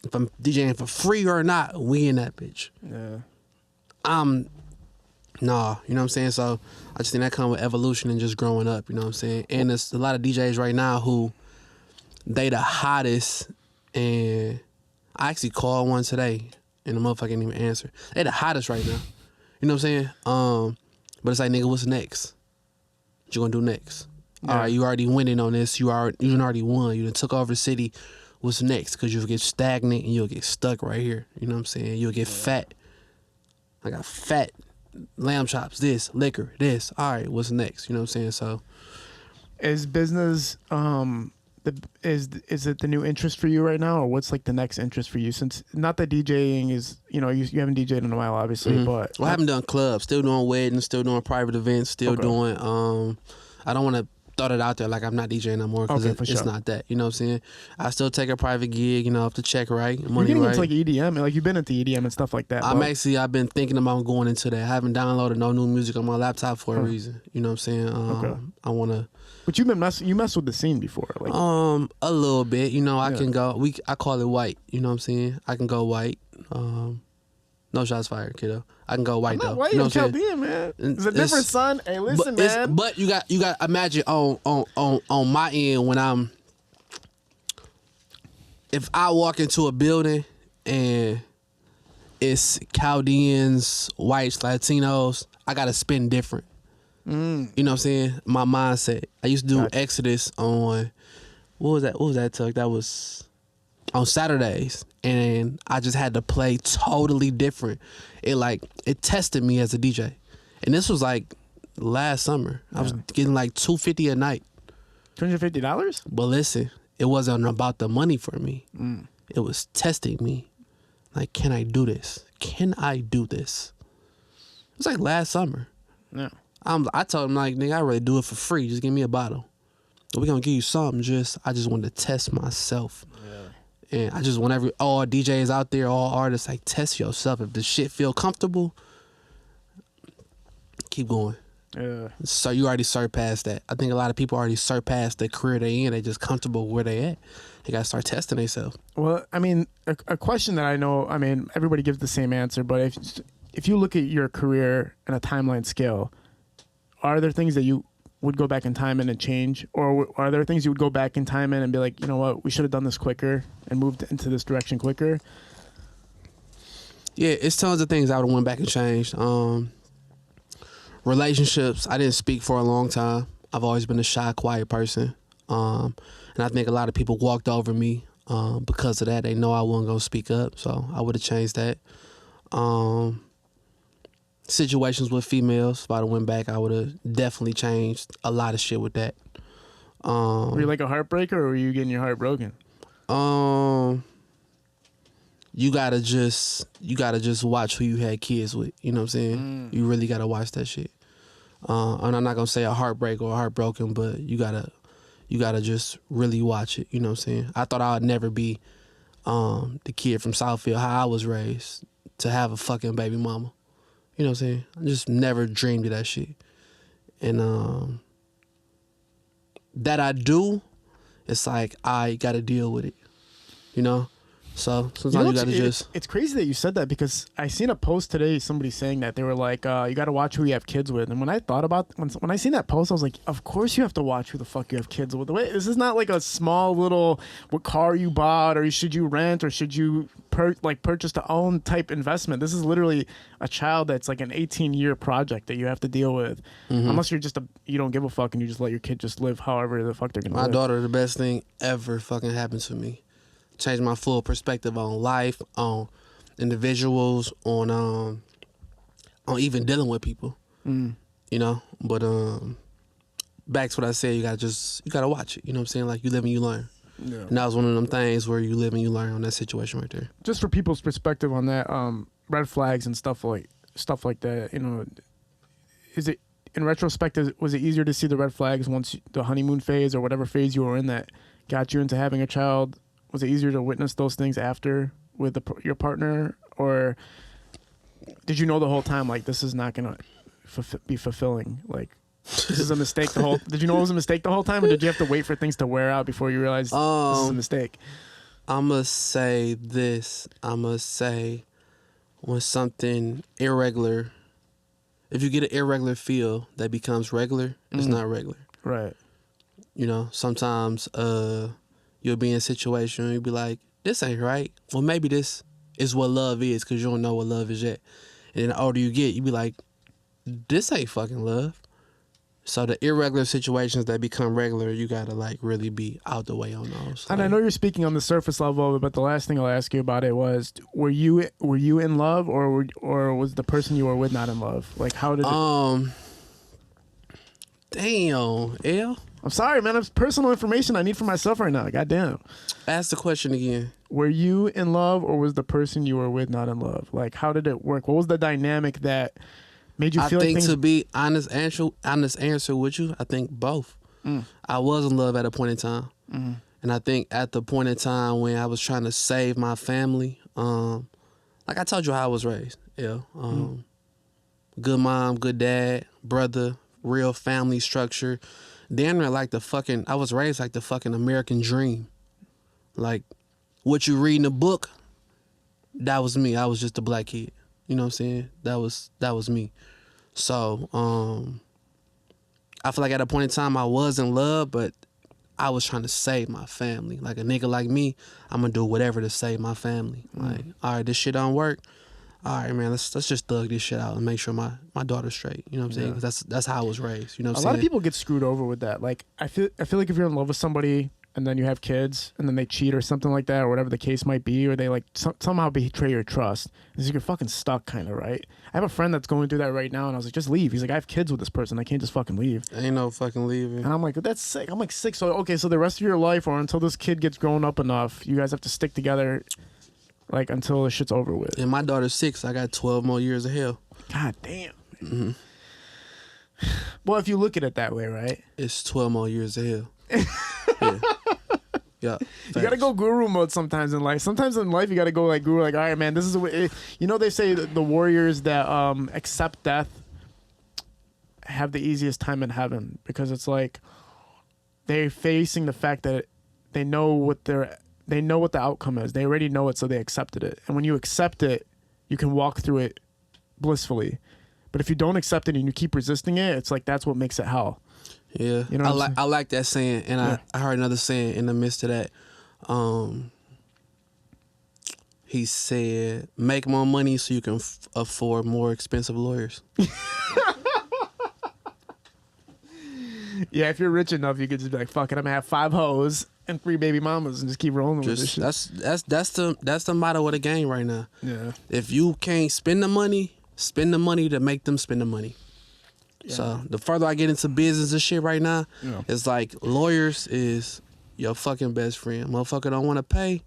If I'm DJing for free or not, we in that bitch. Yeah. Nah, you know what I'm saying? So I just think that comes with evolution and just growing up, you know what I'm saying? And there's a lot of DJs right now who they the hottest, and I actually called one today and the motherfucker didn't even answer. They the hottest right now. You know what I'm saying? But it's like, nigga, what's next? What you gonna do next? Yeah. All right, you already winning on this. You already won. You done took over the city. what's next, because you'll get stagnant and you'll get stuck right here. You know what I'm saying? You'll get fat. I got fat lamb chops, this, liquor, this. All right, what's next? You know what I'm saying? So, is business is it the new interest for you right now, or what's like the next interest for you? Since not that DJing is, you haven't DJed in a while, obviously, but I haven't done clubs. Still doing weddings, still doing private events, still doing. I don't want to throw it out there like I'm not DJing no more, because it's not that. You know what I'm saying? I still take a private gig, if the check right, money You're getting right. into like EDM, like you've been into EDM and stuff like that. I've been thinking about going into that. I haven't downloaded no new music on my laptop for a reason. You know what I'm saying? I want to. But you messed with the scene before, like a little bit. I can go. I call it white. You know what I'm saying? I can go white. No shots fired, kiddo. I can go white though. White, you know what I'm Chaldean, man. It's a different son. Hey, listen, man. But you got imagine on my end when if I walk into a building and it's Chaldeans, whites, Latinos, I gotta spin different. You know what I'm saying? My mindset. I used to do Exodus on what was that Tuck? That was on Saturdays, and I just had to play totally different. It tested me as a DJ, and this was like last summer. I was getting like $250 a night. $250? But listen, it wasn't about the money for me. It was testing me. Like, can I do this? Can I do this? It was like last summer. Yeah. I told him, like, nigga, I really do it for free. Just give me a bottle. We're gonna give you something. I just wanted to test myself. Yeah. And I just want all DJs out there, all artists, like, test yourself. If the shit feel comfortable, keep going. Yeah. So you already surpassed that. I think a lot of people already surpassed the career they in. They just comfortable where they at. They gotta start testing themselves. Well, I mean, a question that I know, I mean, everybody gives the same answer, but if you look at your career in a timeline scale, are there things that you would go back in time and change, or are there things you would go back in time and be like, you know what, we should have done this quicker and moved into this direction quicker? Yeah, it's tons of things I would have went back and changed. Relationships, I didn't speak for a long time. I've always been a shy, quiet person, and I think a lot of people walked over me because of that. They know I wasn't gonna speak up, so I would have changed that. Situations with females, if I'd have went back, I would have definitely changed a lot of shit with that. Were you like a heartbreaker, or were you getting your heart broken? You gotta just watch who you had kids with. You know what I'm saying? You really gotta watch that shit. And I'm not gonna say a heartbreak or a heartbroken, but you gotta just really watch it. You know what I'm saying? I thought I would never be the kid from Southfield, how I was raised, to have a fucking baby mama. You know what I'm saying? I just never dreamed of that shit. And that I do, it's like I gotta deal with it. You know? So sometimes you gotta just... It's crazy that you said that, because I seen a post today, somebody saying that they were like, you gotta watch who you have kids with. And when I thought about, when I seen that post, I was like, of course you have to watch who the fuck you have kids with. Wait, this is not like a small little, what car you bought, or should you rent, or should you purchase to own type investment. This is literally a child that's like an 18-year project that you have to deal with. Unless you're just you don't give a fuck and you just let your kid just live however the fuck they're gonna live. My daughter, the best thing ever fucking happened to me. Changed my full perspective on life, on individuals, on even dealing with people. You know, but back to what I said, you gotta watch it. You know what I'm saying? Like, you live and you learn. Yeah. And that was one of them things where you live and you learn on that situation right there. Just for people's perspective on that, red flags and stuff like that. You know, is it in retrospect? Was it easier to see the red flags once the honeymoon phase or whatever phase you were in that got you into having a child? Was it easier to witness those things after with your partner, or did you know the whole time, like, this is not gonna be fulfilling? Like, this is a mistake. Did you know it was a mistake the whole time, or did you have to wait for things to wear out before you realized this is a mistake? I'ma say this. I'ma say, when something irregular, if you get an irregular feel that becomes regular, it's not regular. Right. You know, sometimes you'll be in a situation, you'll be like, this ain't right. Well, maybe this is what love is, because you don't know what love is yet. And then the older you get, you be like, this ain't fucking love. So the irregular situations that become regular, you gotta like really be out the way on those. And I know you're speaking on the surface level of it, but the last thing I'll ask you about it was, were you in love, or was the person you were with not in love? Like, how did it... Damn, L. I'm sorry, man. It's personal information I need for myself right now. Goddamn. Ask the question again. Were you in love, or was the person you were with not in love? Like, how did it work? What was the dynamic that made you feel I like think things... to be honest answer with you, I think both. I was in love at a point in time. And I think at the point in time when I was trying to save my family, like I told you how I was raised. Yeah. Good mom, good dad, brother, real family structure. Damn near like I was raised like the fucking American dream. Like what you read in the book, that was me. I was just a black kid. You know what I'm saying? That was me. So, I feel like at a point in time I was in love, but I was trying to save my family. Like a nigga like me, I'm gonna do whatever to save my family. Like, all right, this shit don't work. All right, man, let's just thug this shit out and make sure my daughter's straight. You know what I'm saying? 'Cause that's how I was raised. You know what I'm saying? A lot of people get screwed over with that. Like, I feel like if you're in love with somebody and then you have kids and then they cheat or something like that, or whatever the case might be, or they like somehow betray your trust, it's like you're fucking stuck, kind of, right? I have a friend that's going through that right now, and I was like, just leave. He's like, I have kids with this person. I can't just fucking leave. Ain't no fucking leaving. And I'm like, that's sick. I'm like, sick. So, okay, so the rest of your life, or until this kid gets grown up enough, you guys have to stick together, like, until the shit's over with. And my daughter's 6. I got 12 more years of hell. God damn. Well, if you look at it that way, right? It's 12 more years of hell. Yeah. Yeah, you gotta go guru mode sometimes in life. Sometimes in life you gotta go like guru, like, all right, man, this is what you know. They say that the warriors that accept death have the easiest time in heaven, because it's like they're facing the fact that they know what the outcome is. They already know it, so they accepted it. And when you accept it, you can walk through it blissfully. But if you don't accept it and you keep resisting it, it's like that's what makes it hell. Yeah, you know I like that saying, and yeah. I heard another saying in the midst of that. He said, "Make more money so you can afford more expensive lawyers." Yeah, if you're rich enough, you could just be like, "Fuck it, I'm gonna have 5 hoes and 3 baby mamas and just keep rolling with this shit." That's the motto of the game right now. Yeah. If you can't spend the money to make them spend the money. Yeah. So the further I get into business and shit right now, it's like lawyers is your fucking best friend. Motherfucker don't want to pay.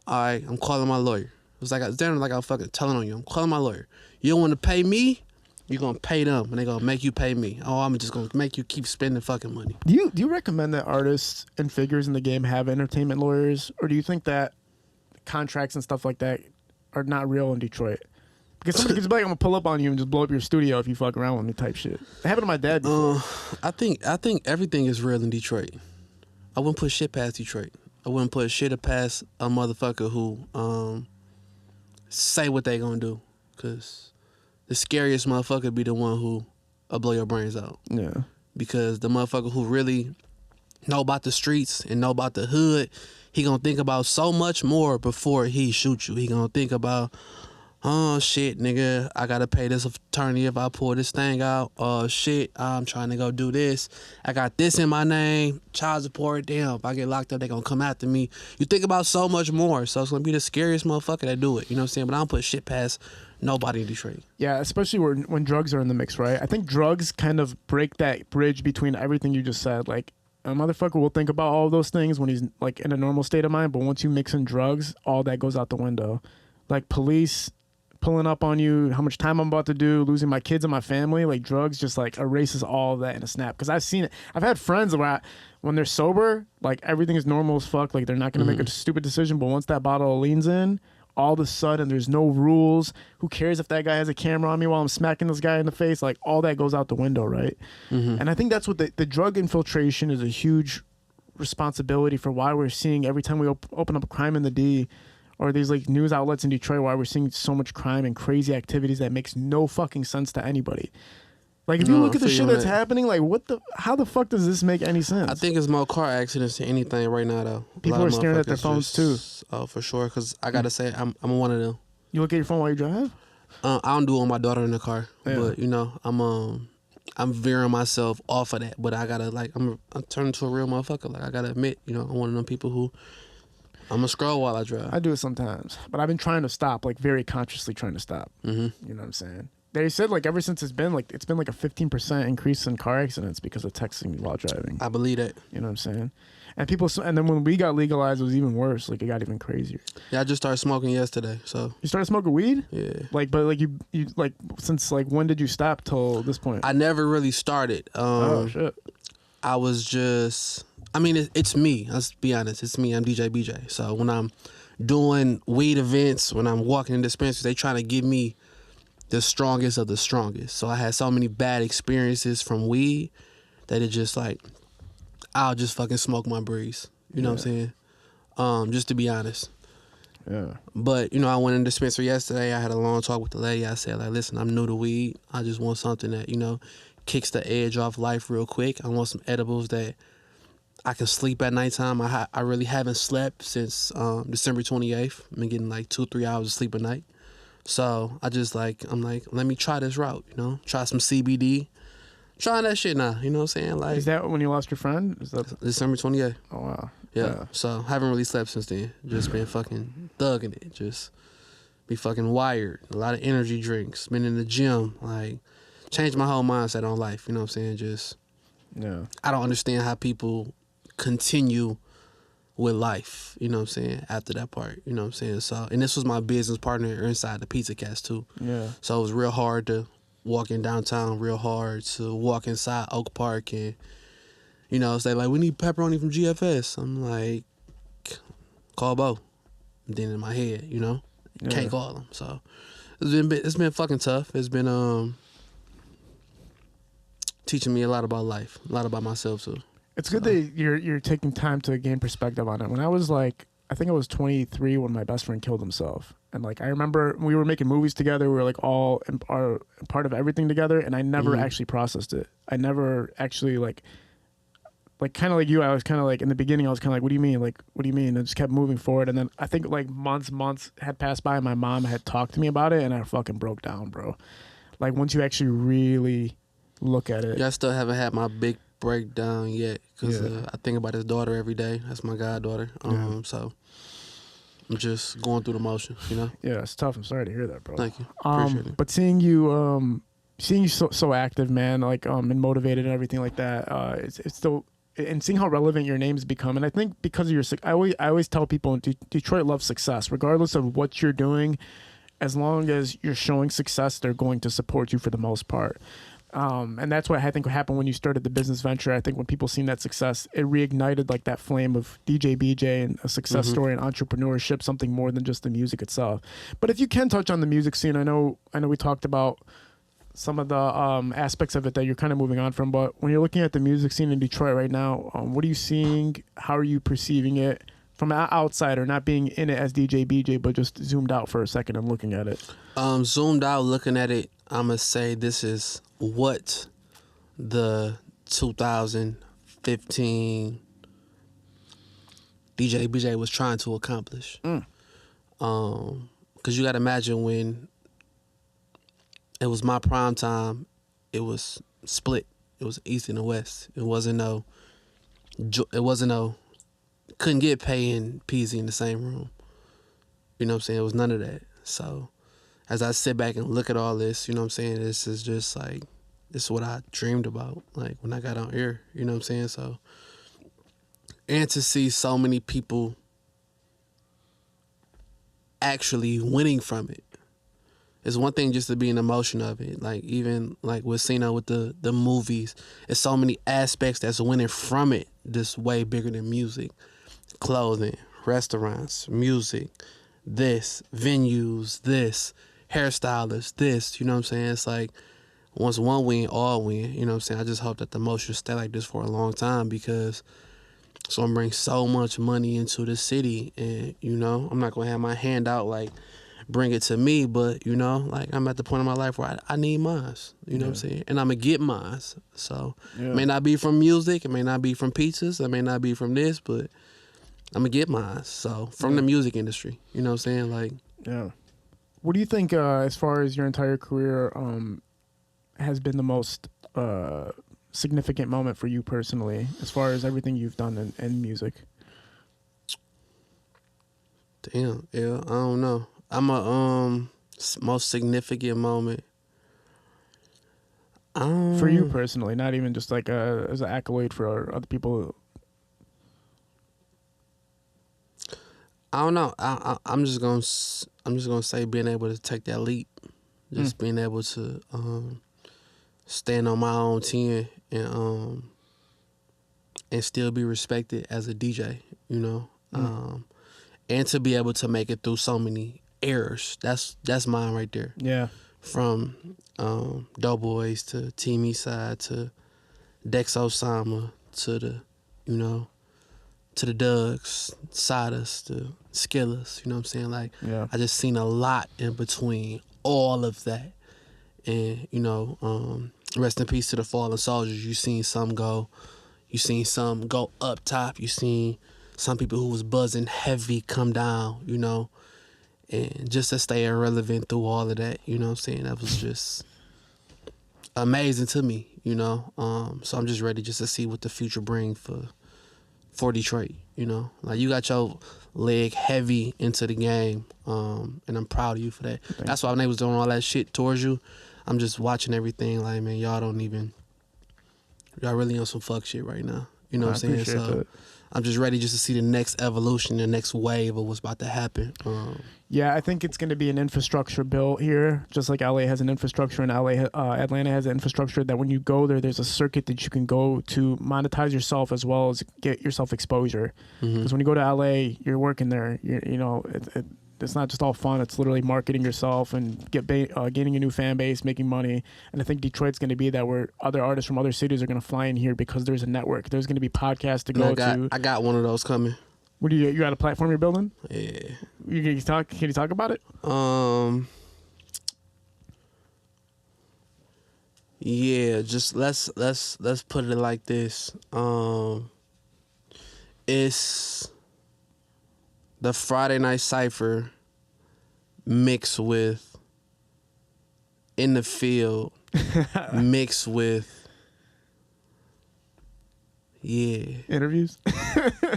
All right, I'm calling my lawyer. It's damn like I'm fucking telling on you. I'm calling my lawyer. You don't want to pay me, you're gonna pay them, and they gonna make you pay me. Oh, I'm just gonna make you keep spending fucking money. Do you recommend that artists and figures in the game have entertainment lawyers, or do you think that contracts and stuff like that are not real in Detroit? Because somebody could just be like, I'm gonna pull up on you and just blow up your studio if you fuck around with me type shit. It happened to my dad before. I think everything is real in Detroit. I wouldn't put shit past Detroit. I wouldn't put shit past a motherfucker who say what they gonna do. Cause the scariest motherfucker be the one who will blow your brains out. Yeah. Because the motherfucker who really know about the streets and know about the hood, he gonna think about so much more before he shoot you. He gonna think about, oh shit, nigga, I gotta pay this attorney if I pull this thing out. Oh shit, I'm trying to go do this. I got this in my name, child support. Damn, if I get locked up, they gonna come after me. You think about so much more, so it's gonna be the scariest motherfucker that do it. You know what I'm saying? But I don't put shit past nobody in Detroit. Yeah, especially when drugs are in the mix, right? I think drugs kind of break that bridge between everything you just said. Like, a motherfucker will think about all those things when he's like in a normal state of mind, but once you mix in drugs, all that goes out the window. Like police pulling up on you, how much time I'm about to do, losing my kids and my family, like drugs just like erases all of that in a snap. Because I've seen it. I've had friends where when they're sober, like everything is normal as fuck. Like they're not going to make a stupid decision. But once that bottle leans in, all of a sudden there's no rules. Who cares if that guy has a camera on me while I'm smacking this guy in the face? Like all that goes out the window, right? And I think that's what the drug infiltration is a huge responsibility for why we're seeing every time we open up a crime in the D, or these like news outlets in Detroit, why we're seeing so much crime and crazy activities that makes no fucking sense to anybody. Like if you look at the shit that's happening, like how the fuck does this make any sense? I think it's more car accidents than anything right now, though. People are staring at their phones too. Oh, for sure. Because I gotta say, I'm one of them. You look at your phone while you drive? I don't do it with my daughter in the car, but you know, I'm I'm veering myself off of that, but I gotta like I'm turning into a real motherfucker. Like I gotta admit, you know, I'm one of them people who I'm gonna scroll while I drive. I do it sometimes, but I've been trying to stop, like very consciously trying to stop. Mm-hmm. You know what I'm saying? They said like ever since it's been like a 15% increase in car accidents because of texting while driving. I believe that. You know what I'm saying? And and then when we got legalized, it was even worse. Like it got even crazier. Yeah, I just started smoking yesterday. So you started smoking weed? Yeah. Like, but like you like since like when did you stop till this point? I never really started. Oh shit. I was just. I mean, it's me. Let's be honest. It's me. I'm DJ BJ. So when I'm doing weed events, when I'm walking in dispensaries, they trying to give me the strongest of the strongest. So I had so many bad experiences from weed that it just like I'll just fucking smoke my breeze. You know what I'm saying? Just to be honest. Yeah. But, you know, I went in the dispensary yesterday. I had a long talk with the lady. I said, like, listen, I'm new to weed. I just want something that, you know, kicks the edge off life real quick. I want some edibles that I can sleep at nighttime. I really haven't slept since December 28th. I've been getting like 2-3 hours of sleep a night. So I'm like, let me try this route, you know, try some CBD. Trying that shit now, you know what I'm saying? Like, is that when you lost your friend? Is that December 28th? Oh wow. Yeah. So haven't really slept since then. Just been fucking thugging it. Just be fucking wired. A lot of energy drinks. Been in the gym. Like, changed my whole mindset on life. You know what I'm saying? Just I don't understand how people continue with life. You know what I'm saying? After that part. You know what I'm saying? So, and this was my business partner inside the Pizza Cats too. Yeah. So it was real hard to walk in downtown, real hard to walk inside Oak Park and, you know, say like, we need pepperoni from GFS. I'm like, call Bo. And then in my head, you know, can't call him. So it's been fucking tough. It's been teaching me a lot about life, a lot about myself too. It's good that you're taking time to gain perspective on it. When I was like, I think I was 23 when my best friend killed himself. And like, I remember we were making movies together. We were like all are part of everything together. And I never actually processed it. I never actually like kind of like you, I was kind of like in the beginning, I was kind of like, what do you mean? Like, what do you mean? And I just kept moving forward. And then I think like months had passed by and my mom had talked to me about it and I fucking broke down, bro. Like once you actually really look at it. Yeah, I still haven't had my big breakdown yet because I think about his daughter every day. That's my goddaughter. So I'm just going through the motion, you know? Yeah, it's tough. I'm sorry to hear that, bro. Thank you. Appreciate it. But seeing you so active, man, like and motivated and everything like that, it's still, and seeing how relevant your name's become. And I think because of your, I always tell people Detroit loves success, regardless of what you're doing. As long as you're showing success, they're going to support you for the most part. And that's what I think happened when you started the business venture. I think when people seen that success, it reignited like that flame of DJ BJ and a success story and entrepreneurship, something more than just the music itself. But if you can touch on the music scene, I know we talked about some of the aspects of it that you're kind of moving on from. But when you're looking at the music scene in Detroit right now, what are you seeing? How are you perceiving it from an outsider, not being in it as DJ BJ, but just zoomed out for a second and looking at it? Zoomed out, looking at it, I'm going to say this is what the 2015 DJ BJ was trying to accomplish. Because you got to imagine when it was my prime time, it was split. It was East and the West. It wasn't no, couldn't get Pay and Peasy in the same room. You know what I'm saying? It was none of that. So as I sit back and look at all this, you know what I'm saying? This is just like, this is what I dreamed about, like when I got on air, you know what I'm saying? So, and to see so many people actually winning from it. It's one thing just to be in the emotion of it. Like even like with Cena with the movies, it's so many aspects that's winning from it. This way bigger than music, clothing, restaurants, music, this, venues, this, hairstylists, this, you know what I'm saying? It's like once one win, all win, you know what I'm saying? I just hope that the motion stay like this for a long time because it's gonna bring so much money into the city and, you know, I'm not gonna have my hand out like bring it to me, but you know, like I'm at the point in my life where I need mines, you know what I'm saying? And I'm gonna get mines. So it may not be from music, it may not be from pizzas, it may not be from this, but I'm gonna get mines. So from the music industry, you know what I'm saying? Like, what do you think as far as your entire career has been the most significant moment for you personally, as far as everything you've done in music? Damn, yeah, I don't know. I'm a most significant moment. For you personally, not even just like as an accolade for other people. I don't know. I'm just gonna say being able to take that leap, just being able to stand on my own 10 and still be respected as a DJ, you know, and to be able to make it through so many errors. That's mine right there. Yeah. From Doughboys to Team Eastside to Dex Osama to the, you know, to the Dougs, Sodas, to Skillers, you know what I'm saying? Like, Yeah. I just seen a lot in between all of that. And, you know, rest in peace to the fallen soldiers. You seen some go up top. You seen some people who was buzzing heavy come down, you know, and just to stay irrelevant through all of that, you know what I'm saying? That was just amazing to me, you know. So I'm just ready just to see what the future brings for Detroit, you know. Like, you got your leg heavy into the game, and I'm proud of you for that. That's why when they was doing all that shit towards you, I'm just watching everything like, man, y'all really on some fuck shit right now. You know what I'm saying? So that. I'm just ready just to see the next evolution, the next wave of what's about to happen. Yeah, I think it's going to be an infrastructure built here, just like LA has an infrastructure and Atlanta has an infrastructure, that when you go there, there's a circuit that you can go to monetize yourself as well as get yourself exposure. Because when you go to LA, you're working there. You know, it's not just all fun. It's literally marketing yourself and gaining a new fan base, making money. And I think Detroit's going to be that, where other artists from other cities are going to fly in here because there's a network. There's going to be podcasts to go to. I got one of those coming. What do you got a platform you're building? Yeah. Can you talk about it? Yeah, just let's put it like this. It's the Friday Night Cypher mixed with In the Field mixed with interviews.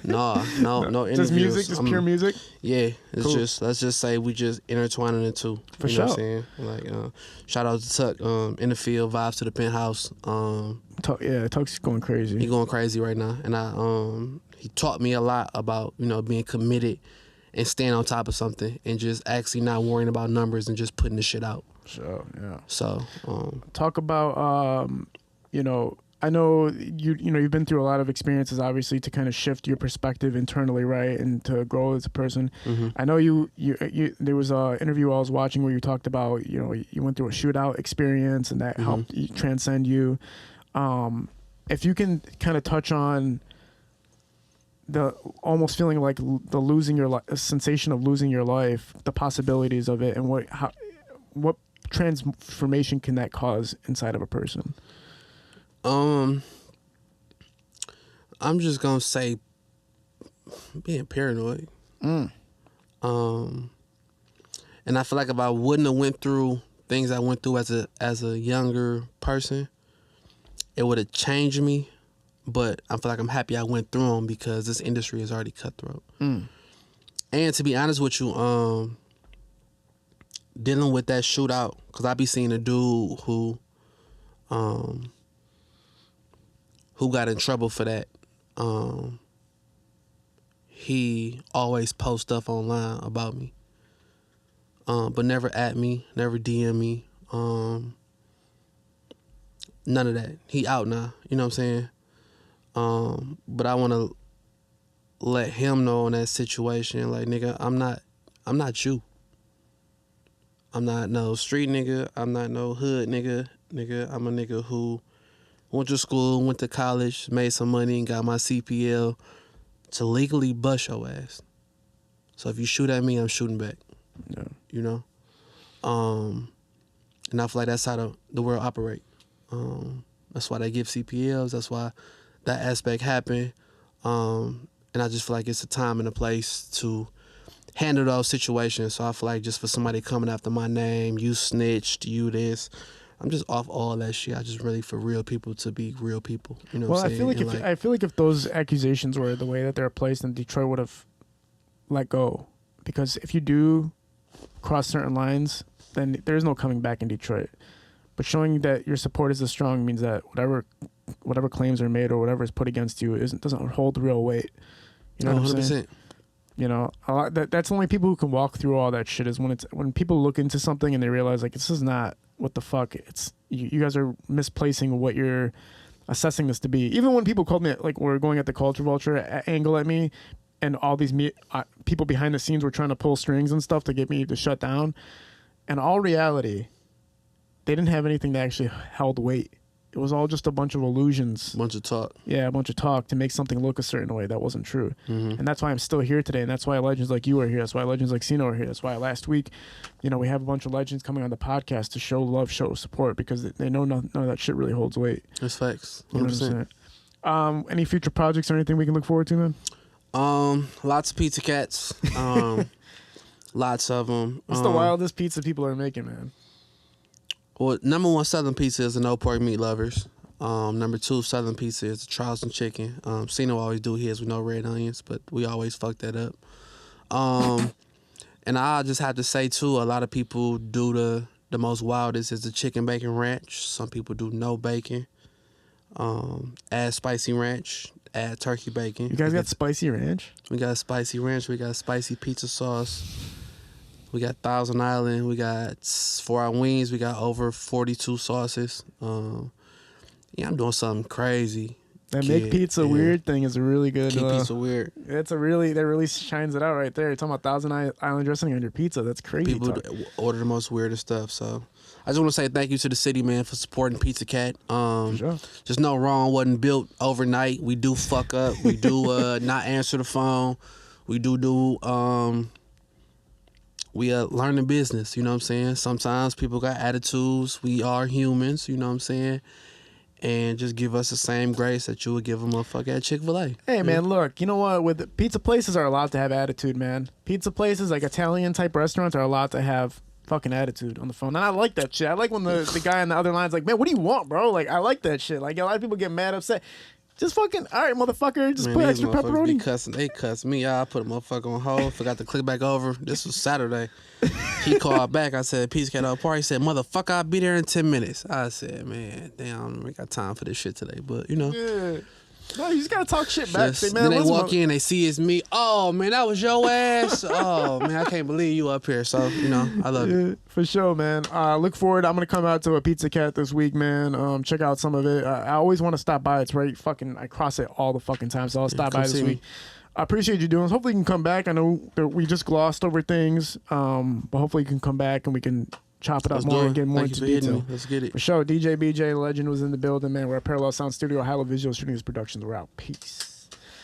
No interviews. Just music, just pure music. Yeah, it's cool. Just let's just say we just intertwining the two. For you sure. Know what I'm saying? Like, shout out to Tuck. In the Field, vibes to the penthouse. Tuck's going crazy. He going crazy right now, and he taught me a lot about, you know, being committed and staying on top of something and just actually not worrying about numbers and just putting the shit out. So yeah. So talk about you know, I know you've been through a lot of experiences, obviously, to kind of shift your perspective internally, right, and to grow as a person. I know you there was an interview I was watching where you talked about, you know, you went through a shootout experience and that helped transcend you. If you can kind of touch on the almost feeling like the losing your sensation of losing your life, the possibilities of it, and what transformation can that cause inside of a person? I'm just gonna say being paranoid. And I feel like if I wouldn't have went through things I went through as a younger person, it would have changed me. But I feel like I'm happy I went through them because this industry is already cutthroat. And to be honest with you, dealing with that shootout, because I be seeing a dude who got in trouble for that. He always posts stuff online about me, but never at me, never DM me, none of that. He out now, you know what I'm saying? But I want to let him know in that situation, like, nigga, I'm not you. I'm not no street nigga. I'm not no hood nigga. Nigga, I'm a nigga who went to school, went to college, made some money, and got my CPL to legally bust your ass. So if you shoot at me, I'm shooting back. Yeah. You know? And I feel like that's how the world operate. That's why they give CPLs. That's why that aspect happened. And I just feel like it's a time and a place to handle those situations. So I feel like just for somebody coming after my name, you snitched, you this, I'm just off all that shit. I just really for real people to be real people. You know Well, what I'm saying? I feel like if those accusations were the way that they're placed, then Detroit would have let go. Because if you do cross certain lines, then there's no coming back in Detroit. But showing that your support is as strong means that whatever claims are made or whatever is put against you doesn't hold real weight. You know what I'm 100%. saying? You know, that's only people who can walk through all that shit is when people look into something and they realize like this is not what the fuck. It's you guys are misplacing what you're assessing this to be. Even when people called me like we're going at the culture vulture angle at me, and all these people behind the scenes were trying to pull strings and stuff to get me to shut down. In all reality, they didn't have anything that actually held weight. It was all just a bunch of illusions. A bunch of talk. Yeah, a bunch of talk to make something look a certain way that wasn't true. Mm-hmm. And that's why I'm still here today. And that's why legends like you are here. That's why legends like Sino are here. That's why last week, you know, we have a bunch of legends coming on the podcast to show love, show support, because they know none of that shit really holds weight. That's facts. 100%. You know what I'm saying? Any future projects or anything we can look forward to, man? Lots of pizza cats. Lots of them. What's the wildest pizza people are making, man? Well, number one Southern pizza is the no pork meat lovers. Number two Southern pizza is the Charleston chicken. Cino always do his with no red onions, but we always fuck that up. And I just have to say too, a lot of people do the most wildest is the chicken bacon ranch. Some people do no bacon. Add spicy ranch. Add turkey bacon. You guys got spicy ranch? We got spicy ranch. We got spicy pizza sauce. We got Thousand Island. We got for our wings. We got over 42 sauces. Yeah, I'm doing something crazy. That make pizza weird thing is really good. Keep pizza weird. That really shines it out right there. You're talking about Thousand Island dressing on your pizza. That's crazy. People order the most weirdest stuff. So I just want to say thank you to the city, man, for supporting Pizza Cat. Sure. Just know Wrong wasn't built overnight. We do fuck up. We do not answer the phone. We do we learn the business, you know what I'm saying? Sometimes people got attitudes. We are humans, you know what I'm saying? And just give us the same grace that you would give a motherfucker at Chick-fil-A. Hey, man, look, you know what? With pizza places are allowed to have attitude, man. Pizza places, like Italian-type restaurants, are allowed to have fucking attitude on the phone. And I like that shit. I like when the guy on the other line's like, man, what do you want, bro? Like, I like that shit. Like, a lot of people get mad, upset. Just fucking, all right, motherfucker, just put extra pepperoni. They cussing me out. I put a motherfucker on hold. Forgot to click back over. This was Saturday. He called back. I said, Pizza Cat out party. He said, motherfucker, I'll be there in 10 minutes. I said, man, damn, I got time for this shit today. But, you know. Yeah. No, you just gotta talk shit back. Say, man, then they walk in, they see it's me. Oh, man, that was your ass. Oh, man, I can't believe you up here. So, you know, I love it. For sure, man. Look forward. I'm gonna come out to a Pizza Cat this week, man. Check out some of it. I always want to stop by. It's right fucking, I cross it all the fucking time. So I'll stop by this week. I appreciate you doing this. Hopefully you can come back. I know that we just glossed over things. But hopefully you can come back and we can chop it up more and get more into detail. Let's get it. For sure. DJ BJ Legend was in the building, man. We're at Parallel Sound Studio, Hilo Visual shooting his productions. We're out. Peace.